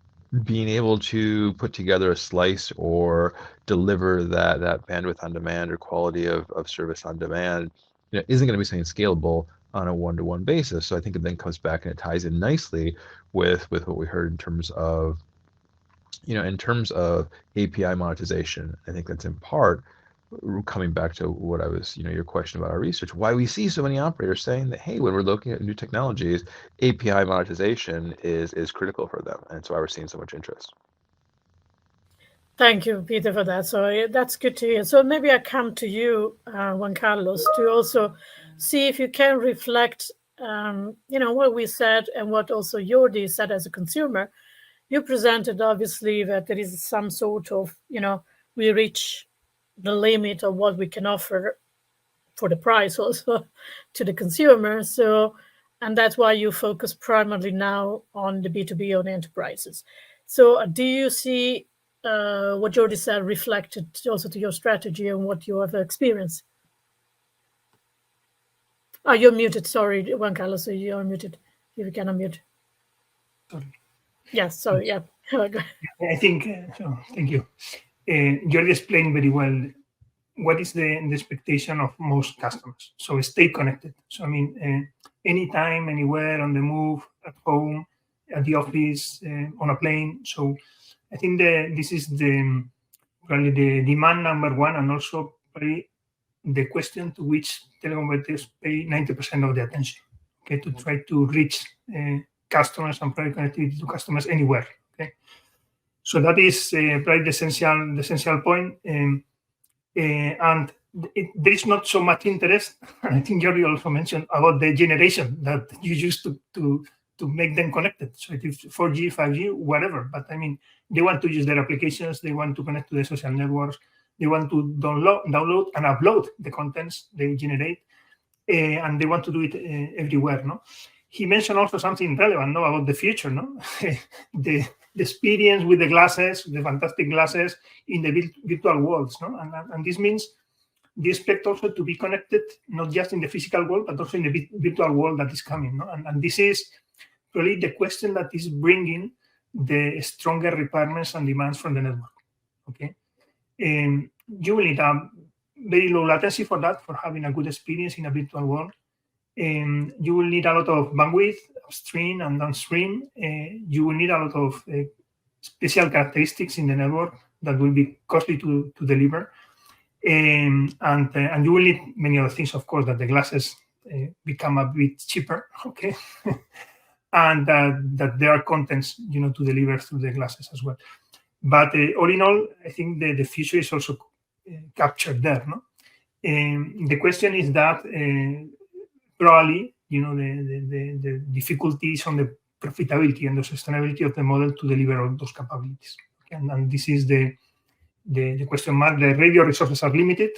being able to put together a slice or deliver that bandwidth on demand or quality of service on demand, isn't going to be something scalable on a one-to-one basis. So I think it then comes back and it ties in nicely with what we heard in terms of, API monetization. I think that's in part coming back to what I was, your question about our research, why we see so many operators saying that, hey, when we're looking at new technologies, API monetization is critical for them. And so why we're seeing so much interest. Thank you, Peter, for that. So that's good to hear. So maybe I come to you, Juan Carlos, to also see if you can reflect, what we said and what also Jordi said as a consumer. You presented, obviously, that there is some sort of, we reach the limit of what we can offer for the price also to the consumer. So, and that's why you focus primarily now on the B2B on enterprises. So do you see what Jordi said reflected also to your strategy and what you have experienced? Oh, you're muted. Sorry, Juan Carlos, so you're muted. You can unmute. Sorry. Yes, sorry, yeah. I think, so thank you. Jordi explained very well what is the expectation of most customers. So stay connected. So, anytime, anywhere, on the move, at home, at the office, on a plane. So I think this is probably the demand number one, and also probably the question to which telecom operators pay 90% of the attention, okay, to try to reach customers and provide connectivity to customers anywhere, okay. So that is probably the essential point, and there is not so much interest. I think Jordi also mentioned about the generation that you use to make them connected. So it is 4G, 5G, whatever. But they want to use their applications. They want to connect to the social networks. They want to download and upload the contents they generate, and they want to do it everywhere. No, he mentioned also something relevant, no, about the future. No, the experience with the glasses, the fantastic glasses in the virtual worlds. No, and this means they expect also to be connected not just in the physical world but also in the virtual world that is coming. No, and this is really the question that is bringing the stronger requirements and demands from the network. Okay. You will need a very low latency for that, for having a good experience in a virtual world. You will need a lot of bandwidth upstream and downstream. You will need a lot of special characteristics in the network that will be costly to deliver. And you will need many other things, of course, that the glasses become a bit cheaper, okay? And that there are contents, to deliver through the glasses as well. But all in all, I think the future is also captured there. No, the question is that probably the difficulties on the profitability and the sustainability of the model to deliver all those capabilities. Okay? And this is the question mark. The radio resources are limited,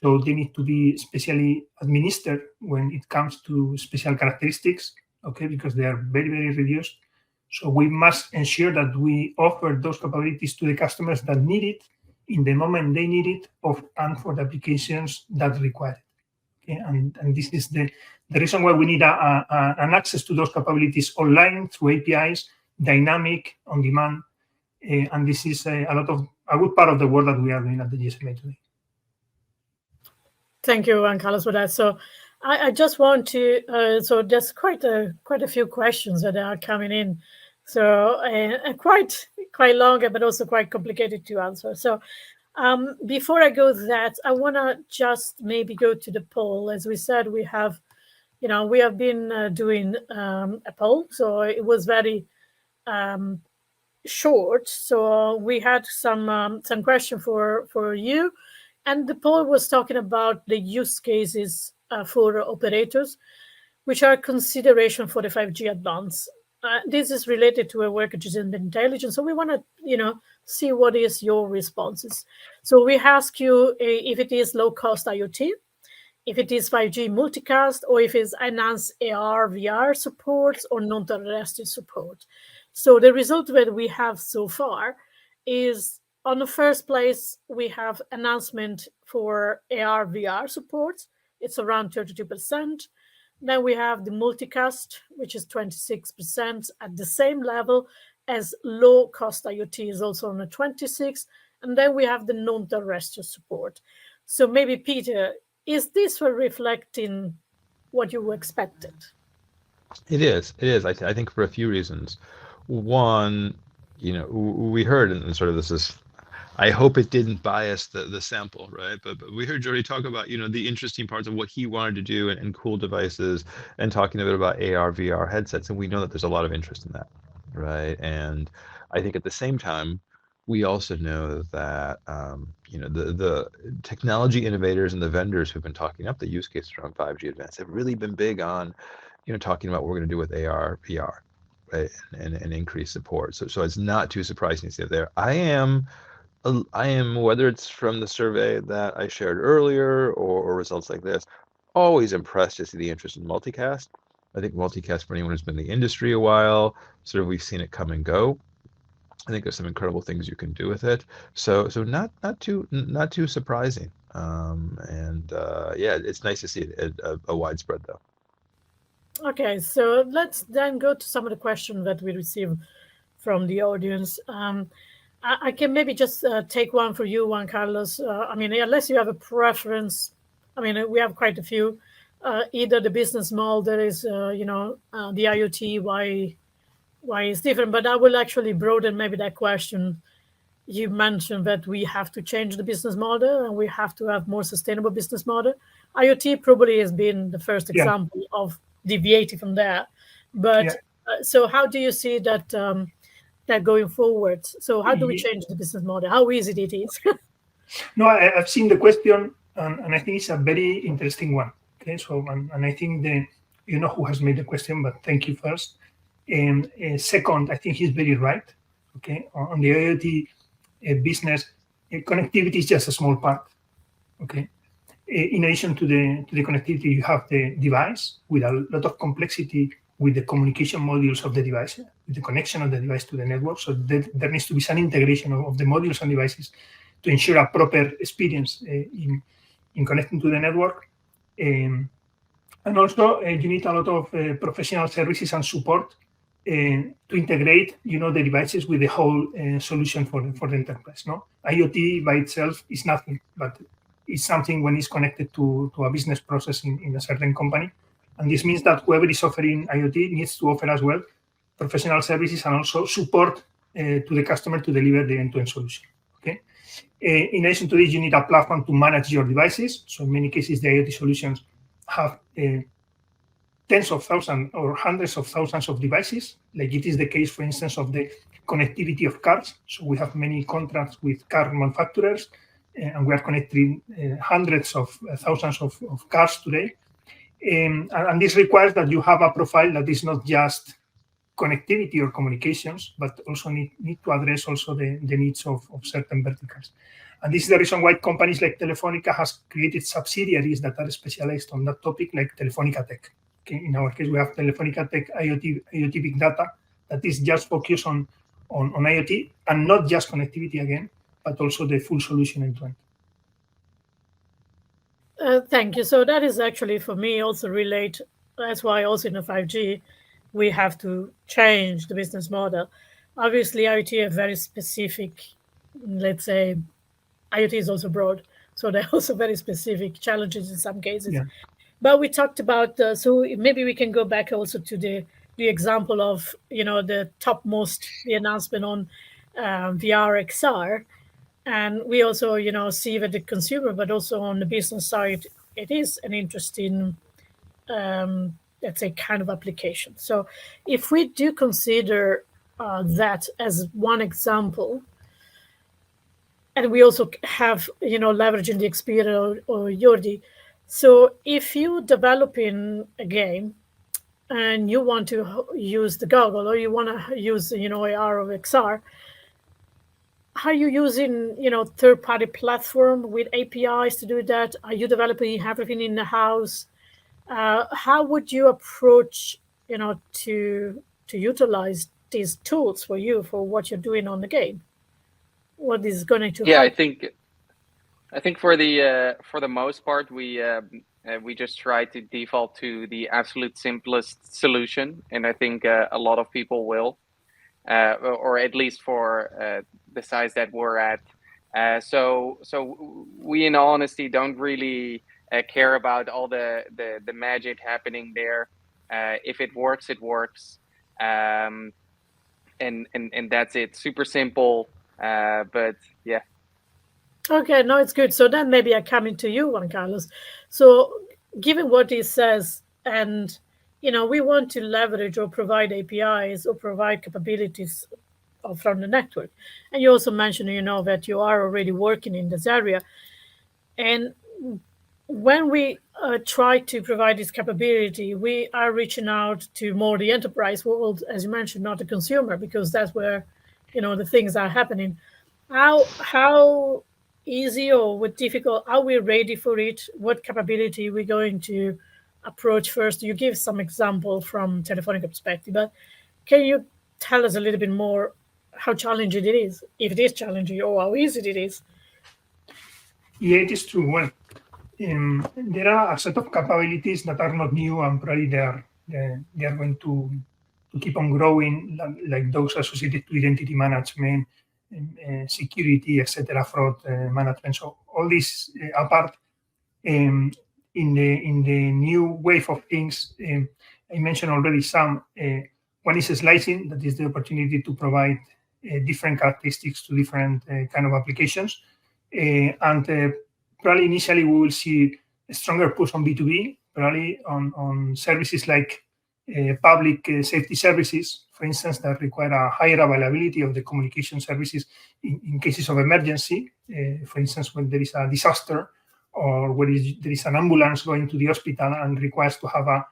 so they need to be specially administered when it comes to special characteristics. Okay, because they are very, very reduced. So we must ensure that we offer those capabilities to the customers that need it in the moment they need it, and for the applications that require it. Okay? And this is the reason why we need an access to those capabilities online through APIs, dynamic, on demand. And this is a lot of a good part of the work that we are doing at the GSMA today. Thank you, Juan Carlos, for that. So I just want to, so there's quite a few questions that are coming in. So quite long, but also quite complicated to answer. So before I go that, I want to just maybe go to the poll. As we said, we have been doing a poll. So it was very short. So we had some question for you. And the poll was talking about the use cases for operators, which are consideration for the 5G advance. This is related to a work at GSMA Intelligence. So we want to, see what is your responses. So we ask you if it is low-cost IoT, if it is 5G multicast, or if it's enhanced AR, VR support, or non-terrestrial support. So the result that we have so far is, on the first place, we have announcement for AR, VR support. It's around 32%. Then we have the multicast, which is 26% at the same level as low-cost IoT is also on a 26%. And then we have the non-terrestrial support. So maybe, Peter, is this reflecting what you expected? It is. I think for a few reasons. One, we heard, and sort of this is, I hope it didn't bias the sample, right? But we heard Jordi talk about, the interesting parts of what he wanted to do and cool devices, and talking a bit about AR, VR headsets. And we know that there's a lot of interest in that, right? And I think at the same time, we also know that, the technology innovators and the vendors who've been talking up the use cases around 5G advanced have really been big on, talking about what we're going to do with AR, VR, right? And increased support. So it's not too surprising to see it there. I am, whether it's from the survey that I shared earlier or results like this, always impressed to see the interest in multicast. I think multicast, for anyone who's been in the industry a while, sort of we've seen it come and go. I think there's some incredible things you can do with it. So not too surprising. It's nice to see it a widespread though. Okay, so let's then go to some of the questions that we received from the audience. I can maybe just take one for you, Juan Carlos. Unless you have a preference, we have quite a few. Either the business model, there is, the IoT, why it's different. But I will actually broaden maybe that question. You mentioned that we have to change the business model and we have to have more sustainable business model. IoT probably has been the first example of deviating from there. But so how do you see that that going forward? So how do we change the business model? How easy it is? No, I've seen the question, and I think it's a very interesting one. Okay, so and I think who has made the question, but thank you first. And second, I think he's very right. Okay, on the IoT business, connectivity is just a small part. Okay, in addition to the connectivity, you have the device with a lot of complexity with the communication modules of the device, with the connection of the device to the network. So there needs to be some integration of the modules and devices to ensure a proper experience in connecting to the network. And also, you need a lot of professional services and support to integrate, the devices with the whole solution for the enterprise. No, IoT by itself is nothing, but it's something when it's connected to a business process in a certain company. And this means that whoever is offering IoT needs to offer as well professional services and also support to the customer to deliver the end-to-end solution. Okay. In addition to this, you need a platform to manage your devices. So in many cases, the IoT solutions have tens of thousands or hundreds of thousands of devices, like it is the case, for instance, of the connectivity of cars. So we have many contracts with car manufacturers, and we are connecting hundreds of thousands of cars today. And this requires that you have a profile that is not just connectivity or communications, but also need to address also the needs of certain verticals. And this is the reason why companies like Telefonica has created subsidiaries that are specialized on that topic, like Telefonica Tech. Okay, in our case, we have Telefonica Tech IoT Big Data that is just focused on IoT and not just connectivity again, but also the full solution end-to-end. Thank you. So that is actually, for me, also relate. That's why also in the 5G, we have to change the business model. Obviously, IoT are very specific let's say, IoT is also broad, so there are also very specific challenges in some cases. Yeah. But we talked about, so maybe we can go back also to the example of, the topmost, the announcement on VR XR. And we also, see that the consumer, but also on the business side, it is an interesting, let's say, kind of application. So if we do consider that as one example, and we also have, leveraging the experience or Jordi. So if you're developing a game and you want to use the goggle, or you want to use, AR or XR, are you using, third-party platform with APIs to do that? Are you developing everything in the house? How would you approach, to utilize these tools for you for what you're doing on the game? What is going to Yeah, help? I think for the most part, we just try to default to the absolute simplest solution, and I think a lot of people will, or at least for the size that we're at. So we, in all honesty, don't really care about all the magic happening there. If it works, it works, and that's it. Super simple, but yeah. Okay, no, it's good. So then maybe I come into you, Juan Carlos. So given what he says, and we want to leverage or provide APIs or provide capabilities from the network. And you also mentioned, that you are already working in this area. And when we try to provide this capability, we are reaching out to more the enterprise world, as you mentioned, not the consumer, because that's where, the things are happening. How easy or what difficult are we ready for it? What capability we're going to approach first? You give some example from Telefonica perspective, but can you tell us a little bit more how challenging it is, if it is challenging, or how easy it is? Yeah, it is true. Well, there are a set of capabilities that are not new, and probably they are going to keep on growing, like those associated to identity management, security, etc., fraud management. So all these are part in the new wave of things. I mentioned already some. One is slicing, that is the opportunity to provide different characteristics to different kind of applications, and probably initially we will see a stronger push on B2B, probably on services like public safety services, for instance, that require a higher availability of the communication services in cases of emergency. For instance, when there is a disaster, or where there is an ambulance going to the hospital and requires to have a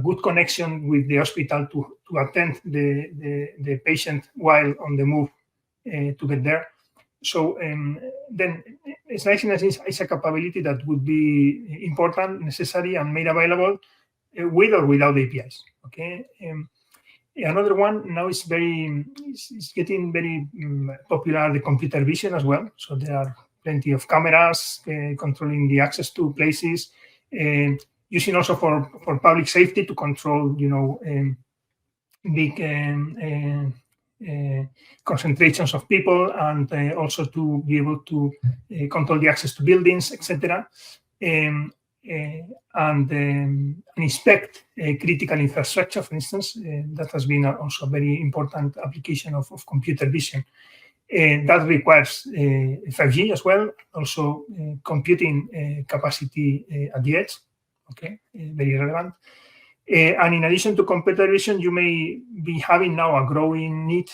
good connection with the hospital to attend the patient while on the move to get there. So then slicing is a capability that would be important, necessary, and made available with or without APIs. Okay. Another one now is getting very popular, the computer vision as well. So there are plenty of cameras controlling the access to places, using also for public safety to control, big concentrations of people, and also to be able to control the access to buildings, etc., and inspect critical infrastructure, for instance. That has been also a very important application of computer vision. That requires 5G as well, also computing capacity at the edge. Okay, very relevant. And in addition to computer vision, you may be having now a growing need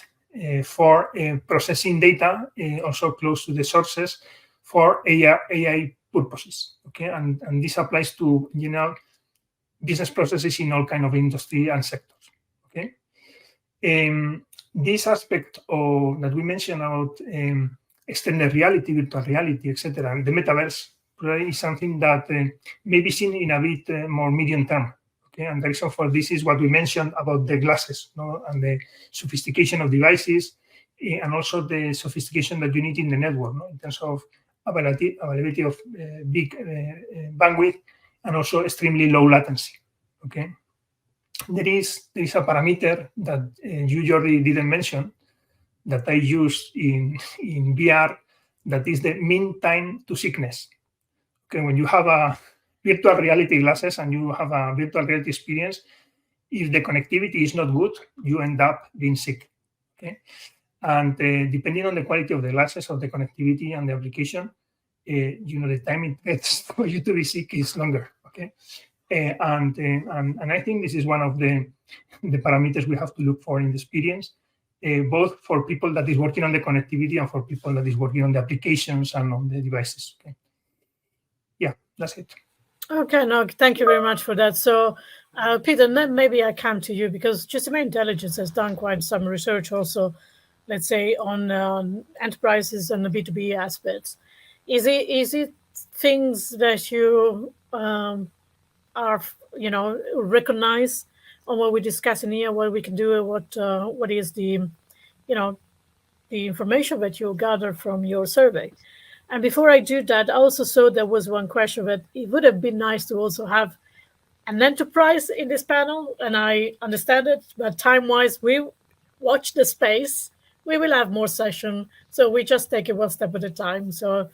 for processing data, also close to the sources, for AI purposes. Okay, and this applies to business processes in all kind of industry and sectors. Okay, this aspect that we mentioned about extended reality, virtual reality, etc., the metaverse, is something that may be seen in a bit more medium term. Okay, and the reason for this is what we mentioned about the glasses, and the sophistication of devices, and also the sophistication that you need in the network, in terms of availability of big bandwidth, and also extremely low latency. Okay, there is a parameter that you, Jordi, didn't mention, that I use in VR, that is the mean time to sickness. Okay, when you have a virtual reality glasses and you have a virtual reality experience, if the connectivity is not good, you end up being sick. Okay, and depending on the quality of the glasses, of the connectivity and the application, the time it takes for you to be sick is longer. Okay, and I think this is one of the parameters we have to look for in the experience, both for people that is working on the connectivity and for people that is working on the applications and on the devices. Okay. Yeah, that's it. Okay, no, thank you very much for that. So, Peter, then maybe I come to you because GSMA Intelligence has done quite some research also, let's say, on enterprises and the B2B aspects. Is it things that you are, recognize on what we're discussing here, what we can do, what is the, the information that you gather from your survey? And before I do that, I also saw there was one question that it would have been nice to also have an enterprise in this panel. And I understand it, but time-wise, we watch the space. We will have more session. So we just take it one step at a time. So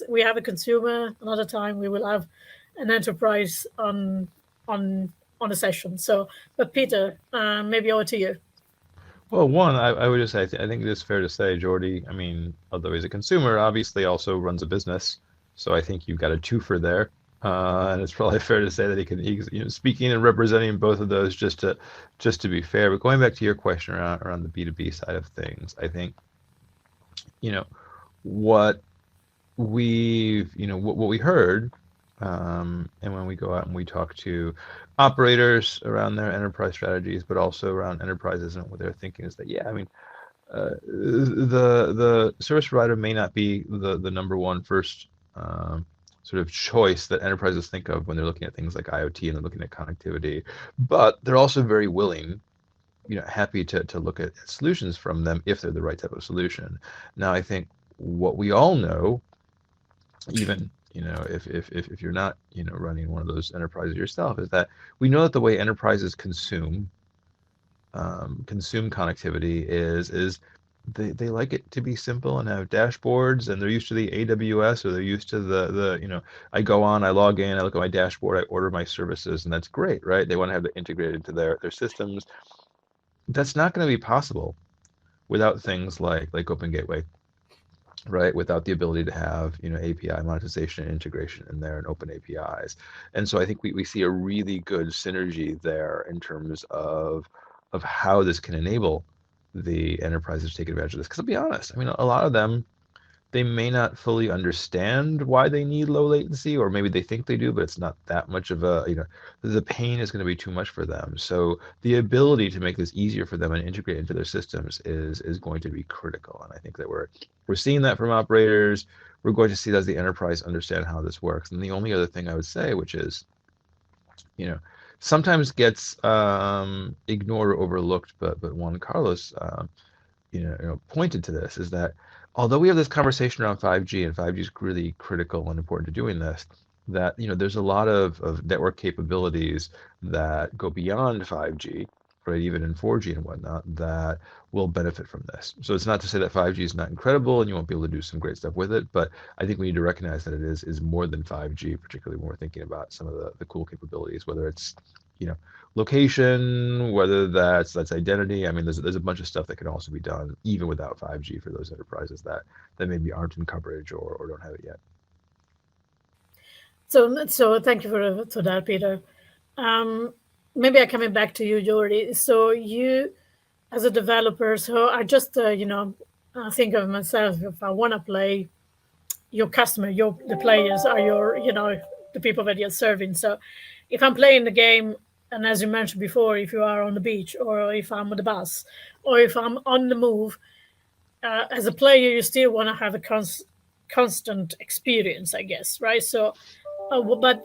we have a consumer. Another time we will have an enterprise on a session. So, but Peter, maybe over to you. Well, one, I would just say, I think it is fair to say, Jordi, I mean, although he's a consumer, obviously also runs a business. So I think you've got a twofer there. And it's probably fair to say that he's speaking and representing both of those just to be fair. But going back to your question around the B2B side of things, I think, what we heard, and when we go out and we talk to operators around their enterprise strategies, but also around enterprises and what they're thinking is that, the service provider may not be the number one first sort of choice that enterprises think of when they're looking at things like IoT and they're looking at connectivity, but they're also very willing, happy to look at solutions from them if they're the right type of solution. Now, I think what we all know, even if you're not running one of those enterprises yourself, is that we know that the way enterprises consume connectivity is they like it to be simple and have dashboards, and they're used to the AWS, or they're used to the I go on, I log in, I look at my dashboard, I order my services, and that's great, right? They want to have it integrated into their systems. That's not going to be possible without things like Open Gateway, right? Without the ability to have API monetization and integration in there and open APIs. And so I think we see a really good synergy there in terms of how this can enable the enterprises to take advantage of this. Because I'll be honest, I mean, a lot of them, they may not fully understand why they need low latency, or maybe they think they do, but it's not that much of a, the pain is going to be too much for them. So the ability to make this easier for them and integrate into their systems is going to be critical. And I think that we're seeing that from operators. We're going to see that as the enterprise understand how this works. And the only other thing I would say, which is, sometimes gets ignored or overlooked, but Juan Carlos, pointed to this, is that although we have this conversation around 5G, and 5G is really critical and important to doing this, that there's a lot of network capabilities that go beyond 5G, right? Even in 4G and whatnot, that will benefit from this. So it's not to say that 5G is not incredible and you won't be able to do some great stuff with it, but I think we need to recognize that it is more than 5G, particularly when we're thinking about some of the cool capabilities, whether it's location, whether that's identity. I mean, there's a bunch of stuff that can also be done even without 5G for those enterprises that maybe aren't in coverage or don't have it yet. So thank you for that, Peter. Maybe I'm coming back to you, Jordi. So you, as a developer, so I just I think of myself, if I want to play, your customer, the players are your the people that you're serving. So if I'm playing the game, and as you mentioned before, if you are on the beach, or if I'm on the bus, or if I'm on the move, as a player, you still want to have a constant experience, I guess, right? So, but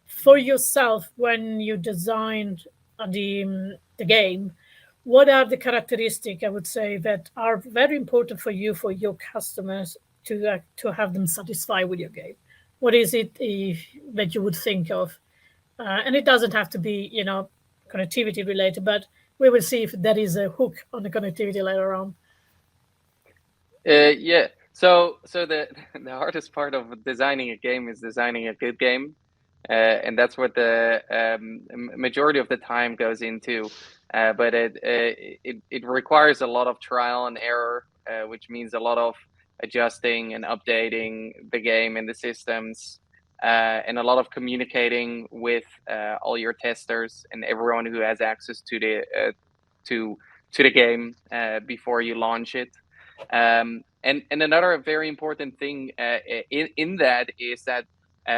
for yourself, when you designed the game, what are the characteristics, I would say, that are very important for you, for your customers, to have them satisfied with your game? What is it that you would think of? And it doesn't have to be, connectivity related, but we will see if there is a hook on the connectivity later on. Yeah. So the hardest part of designing a game is designing a good game, and that's what the majority of the time goes into. But it requires a lot of trial and error, which means a lot of adjusting and updating the game and the systems, and a lot of communicating with all your testers and everyone who has access to to the game before you launch it. And another very important thing in that is that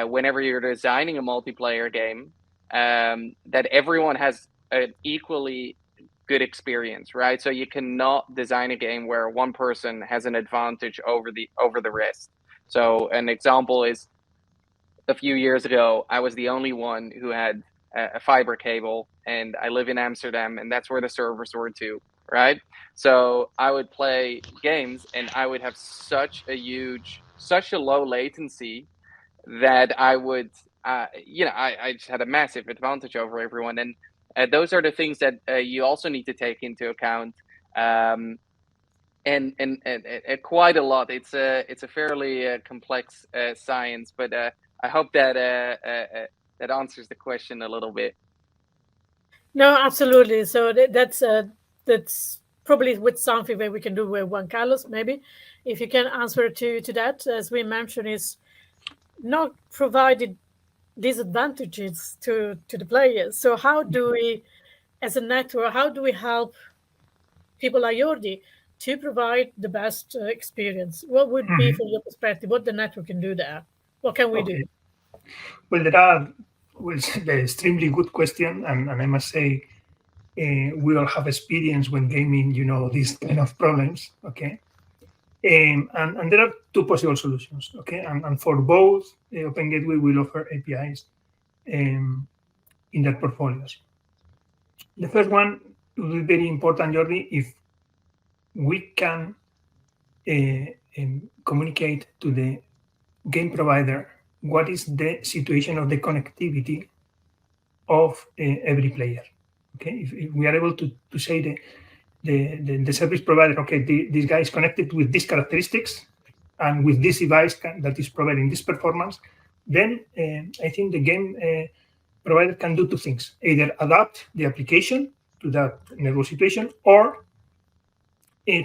whenever you're designing a multiplayer game, that everyone has an equally good experience, right? So you cannot design a game where one person has an advantage over the rest. So an example is a few years ago, I was the only one who had a fiber cable, and I live in Amsterdam, and that's where the servers were too, right? So I would play games, and I would have such a low latency that I would, I just had a massive advantage over everyone, and those are the things that you also need to take into account. Um, and quite a lot. It's a fairly complex science, but I hope that that answers the question a little bit. No, absolutely. So that's probably with something that we can do with Juan Carlos. Maybe if you can answer to that, as we mentioned, is not provided disadvantages to the players. So how do we, as a network, how do we help people like Jordi to provide the best experience? What would be, Mhm. from your perspective, what the network can do there? What can we do? Okay. Well, there are well, the extremely good question, and I must say, we all have experience when gaming, these kind of problems. Okay. And there are two possible solutions. Okay. And for both, Open Gateway will offer APIs in their portfolios. The first one will be very important, Jordi, if we can communicate to the game provider what is the situation of the connectivity of every player. Okay, if we are able to say the service provider, okay, this guy is connected with these characteristics and with this device that is providing this performance, then I think the game provider can do two things: either adapt the application to that network situation, or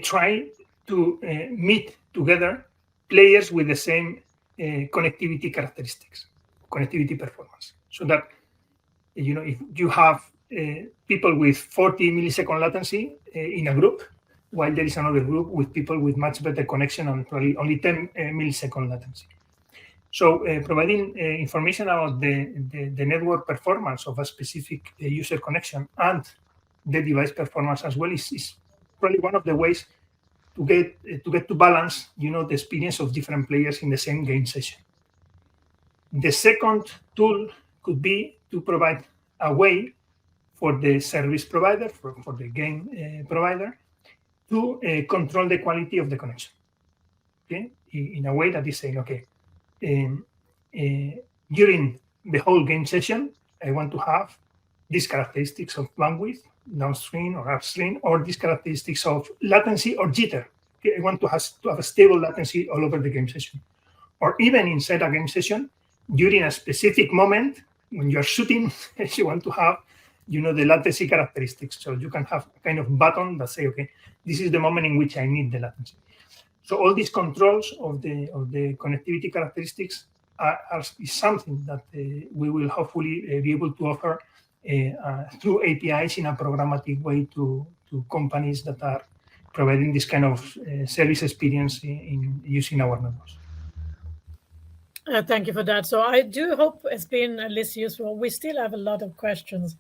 try to meet together players with the same connectivity characteristics, connectivity performance, so that if you have people with 40 millisecond latency in a group, while there is another group with people with much better connection and probably only 10 millisecond latency. So providing information about the network performance of a specific user connection and the device performance as well is probably one of the ways to get to balance, the experience of different players in the same game session. The second tool could be to provide a way for the service provider, for the game provider, to control the quality of the connection. Okay, in a way that is saying, okay, during the whole game session, I want to have these characteristics of bandwidth, downstream or upstream, or these characteristics of latency or jitter. Okay, I want to have a stable latency all over the game session. Or even inside a game session, during a specific moment, when you're shooting, you want to have, the latency characteristics. So you can have a kind of button that say, okay, this is the moment in which I need the latency. So all these controls of the connectivity characteristics is something that we will hopefully be able to offer through APIs in a programmatic way to companies that are providing this kind of service experience in using our networks. Thank you for that. So I do hope it's been at least useful. We still have a lot of questions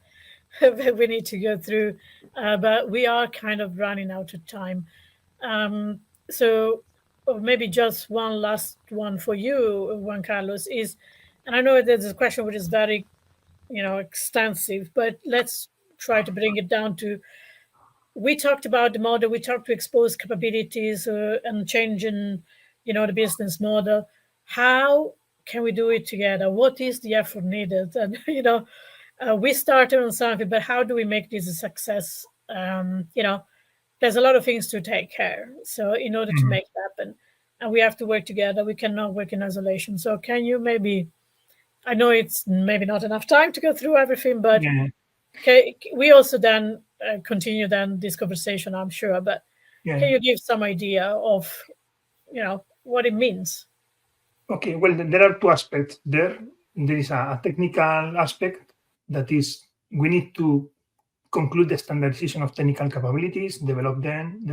that we need to go through, but we are kind of running out of time. So maybe just one last one for you, Juan Carlos, is, and I know there's a question which is very, extensive, but let's try to bring it down to, we talked about the model, we talked to expose capabilities and changing, the business model. How can we do it together? What is the effort needed? And, we started on something, but how do we make this a success? there's a lot of things to take care. So in order to make it happen, and we have to work together. We cannot work in isolation. So can you maybe, I know it's maybe not enough time to go through everything, but we also then continue then this conversation, I'm sure, but can you give some idea of, what it means? Okay, well, there are two aspects there. There is a technical aspect, that is, we need to conclude the standardization of technical capabilities, develop them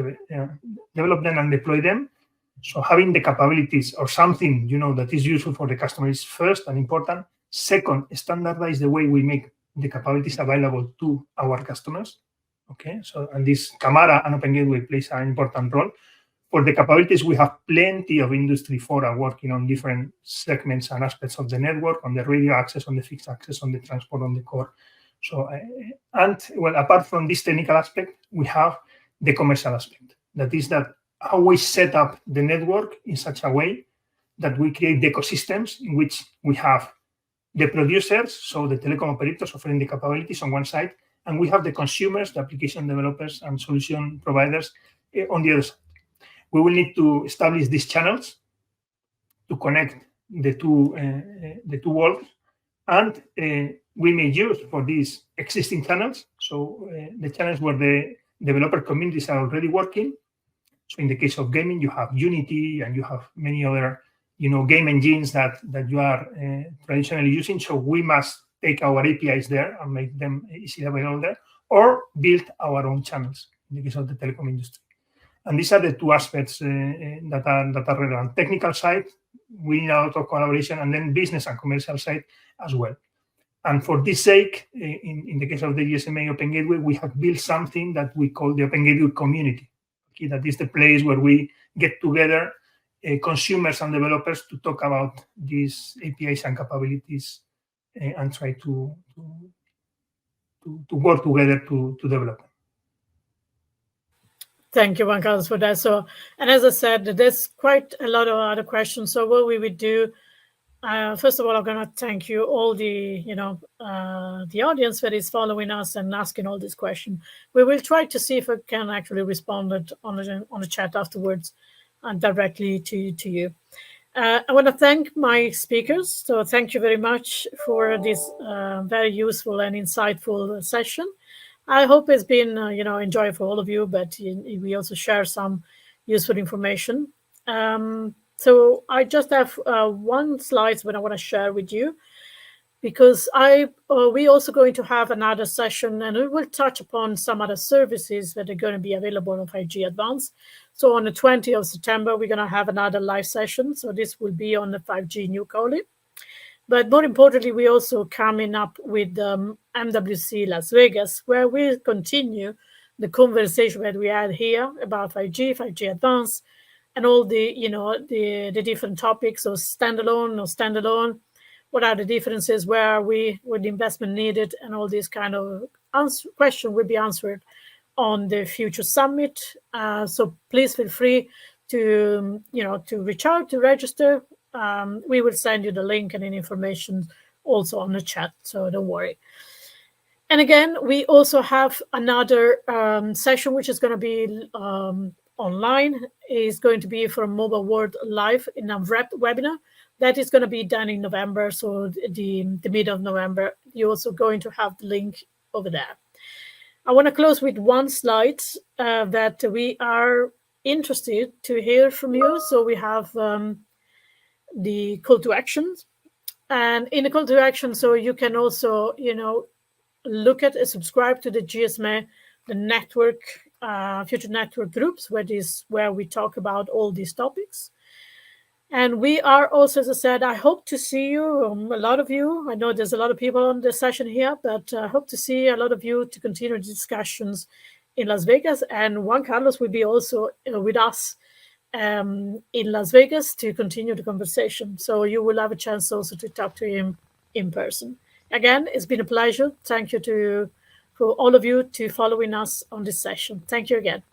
and deploy them. So having the capabilities or something, that is useful for the customer is first and important. Second, standardize the way we make the capabilities available to our customers. Okay, so, and this Camara and Open Gateway plays an important role. For the capabilities, we have plenty of Industry 4 working on different segments and aspects of the network, on the radio access, on the fixed access, on the transport, on the core. So, apart from this technical aspect, we have the commercial aspect. That is that how we set up the network in such a way that we create the ecosystems in which we have the producers, so the telecom operators offering the capabilities on one side, and we have the consumers, the application developers and solution providers on the other side. We will need to establish these channels to connect the two worlds, and we may use for these existing channels. So the channels where the developer communities are already working. So in the case of gaming, you have Unity and you have many other, game engines that you are traditionally using. So we must take our APIs there and make them easily available there, or build our own channels in the case of the telecom industry. And these are the two aspects that are relevant. Technical side, we need a lot of collaboration, and then business and commercial side as well. And for this sake, in the case of the GSMA Open Gateway, we have built something that we call the Open Gateway community. Okay, that is the place where we get together consumers and developers to talk about these APIs and capabilities and try to work together to develop them. Thank you, Juan Carlos, for that. So, and as I said, there's quite a lot of other questions. So what we would do, first of all, I'm going to thank you all the audience that is following us and asking all these questions. We will try to see if we can actually respond on the chat afterwards and directly to you. I want to thank my speakers. So thank you very much for this very useful and insightful session. I hope it's been, enjoyable for all of you, but we also share some useful information. So I just have one slide that I want to share with you, because we also going to have another session, and we will touch upon some other services that are going to be available on 5G Advanced. So on the 20th of September, we're going to have another live session. So this will be on the 5G New Collie. But more importantly, we also coming up with MWC Las Vegas, where we continue the conversation that we had here about 5G Advanced, and all the the different topics, or standalone, what are the differences, where are we, what the investment needed, and all these kind of question will be answered on the future summit. So please feel free to to reach out, to register. We will send you the link and any information also on the chat, so don't worry. And again, we also have another session which is going to be online. Is going to be from Mobile World Live in a webinar that is going to be done in November, so the mid of November. You're also going to have the link over there. I want to close with one slide that we are interested to hear from you. So we have the call to actions, and in the call to action, so you can also look at and subscribe to the GSMA, the network, future network groups, where we talk about all these topics. And we are also, as I said, I hope to see you, a lot of you. I know there's a lot of people on the session here, but I hope to see a lot of you to continue the discussions in Las Vegas. And Juan Carlos will be also with us in Las Vegas to continue the conversation. So you will have a chance also to talk to him in person. Again, it's been a pleasure. Thank you for all of you to following us on this session. Thank you again.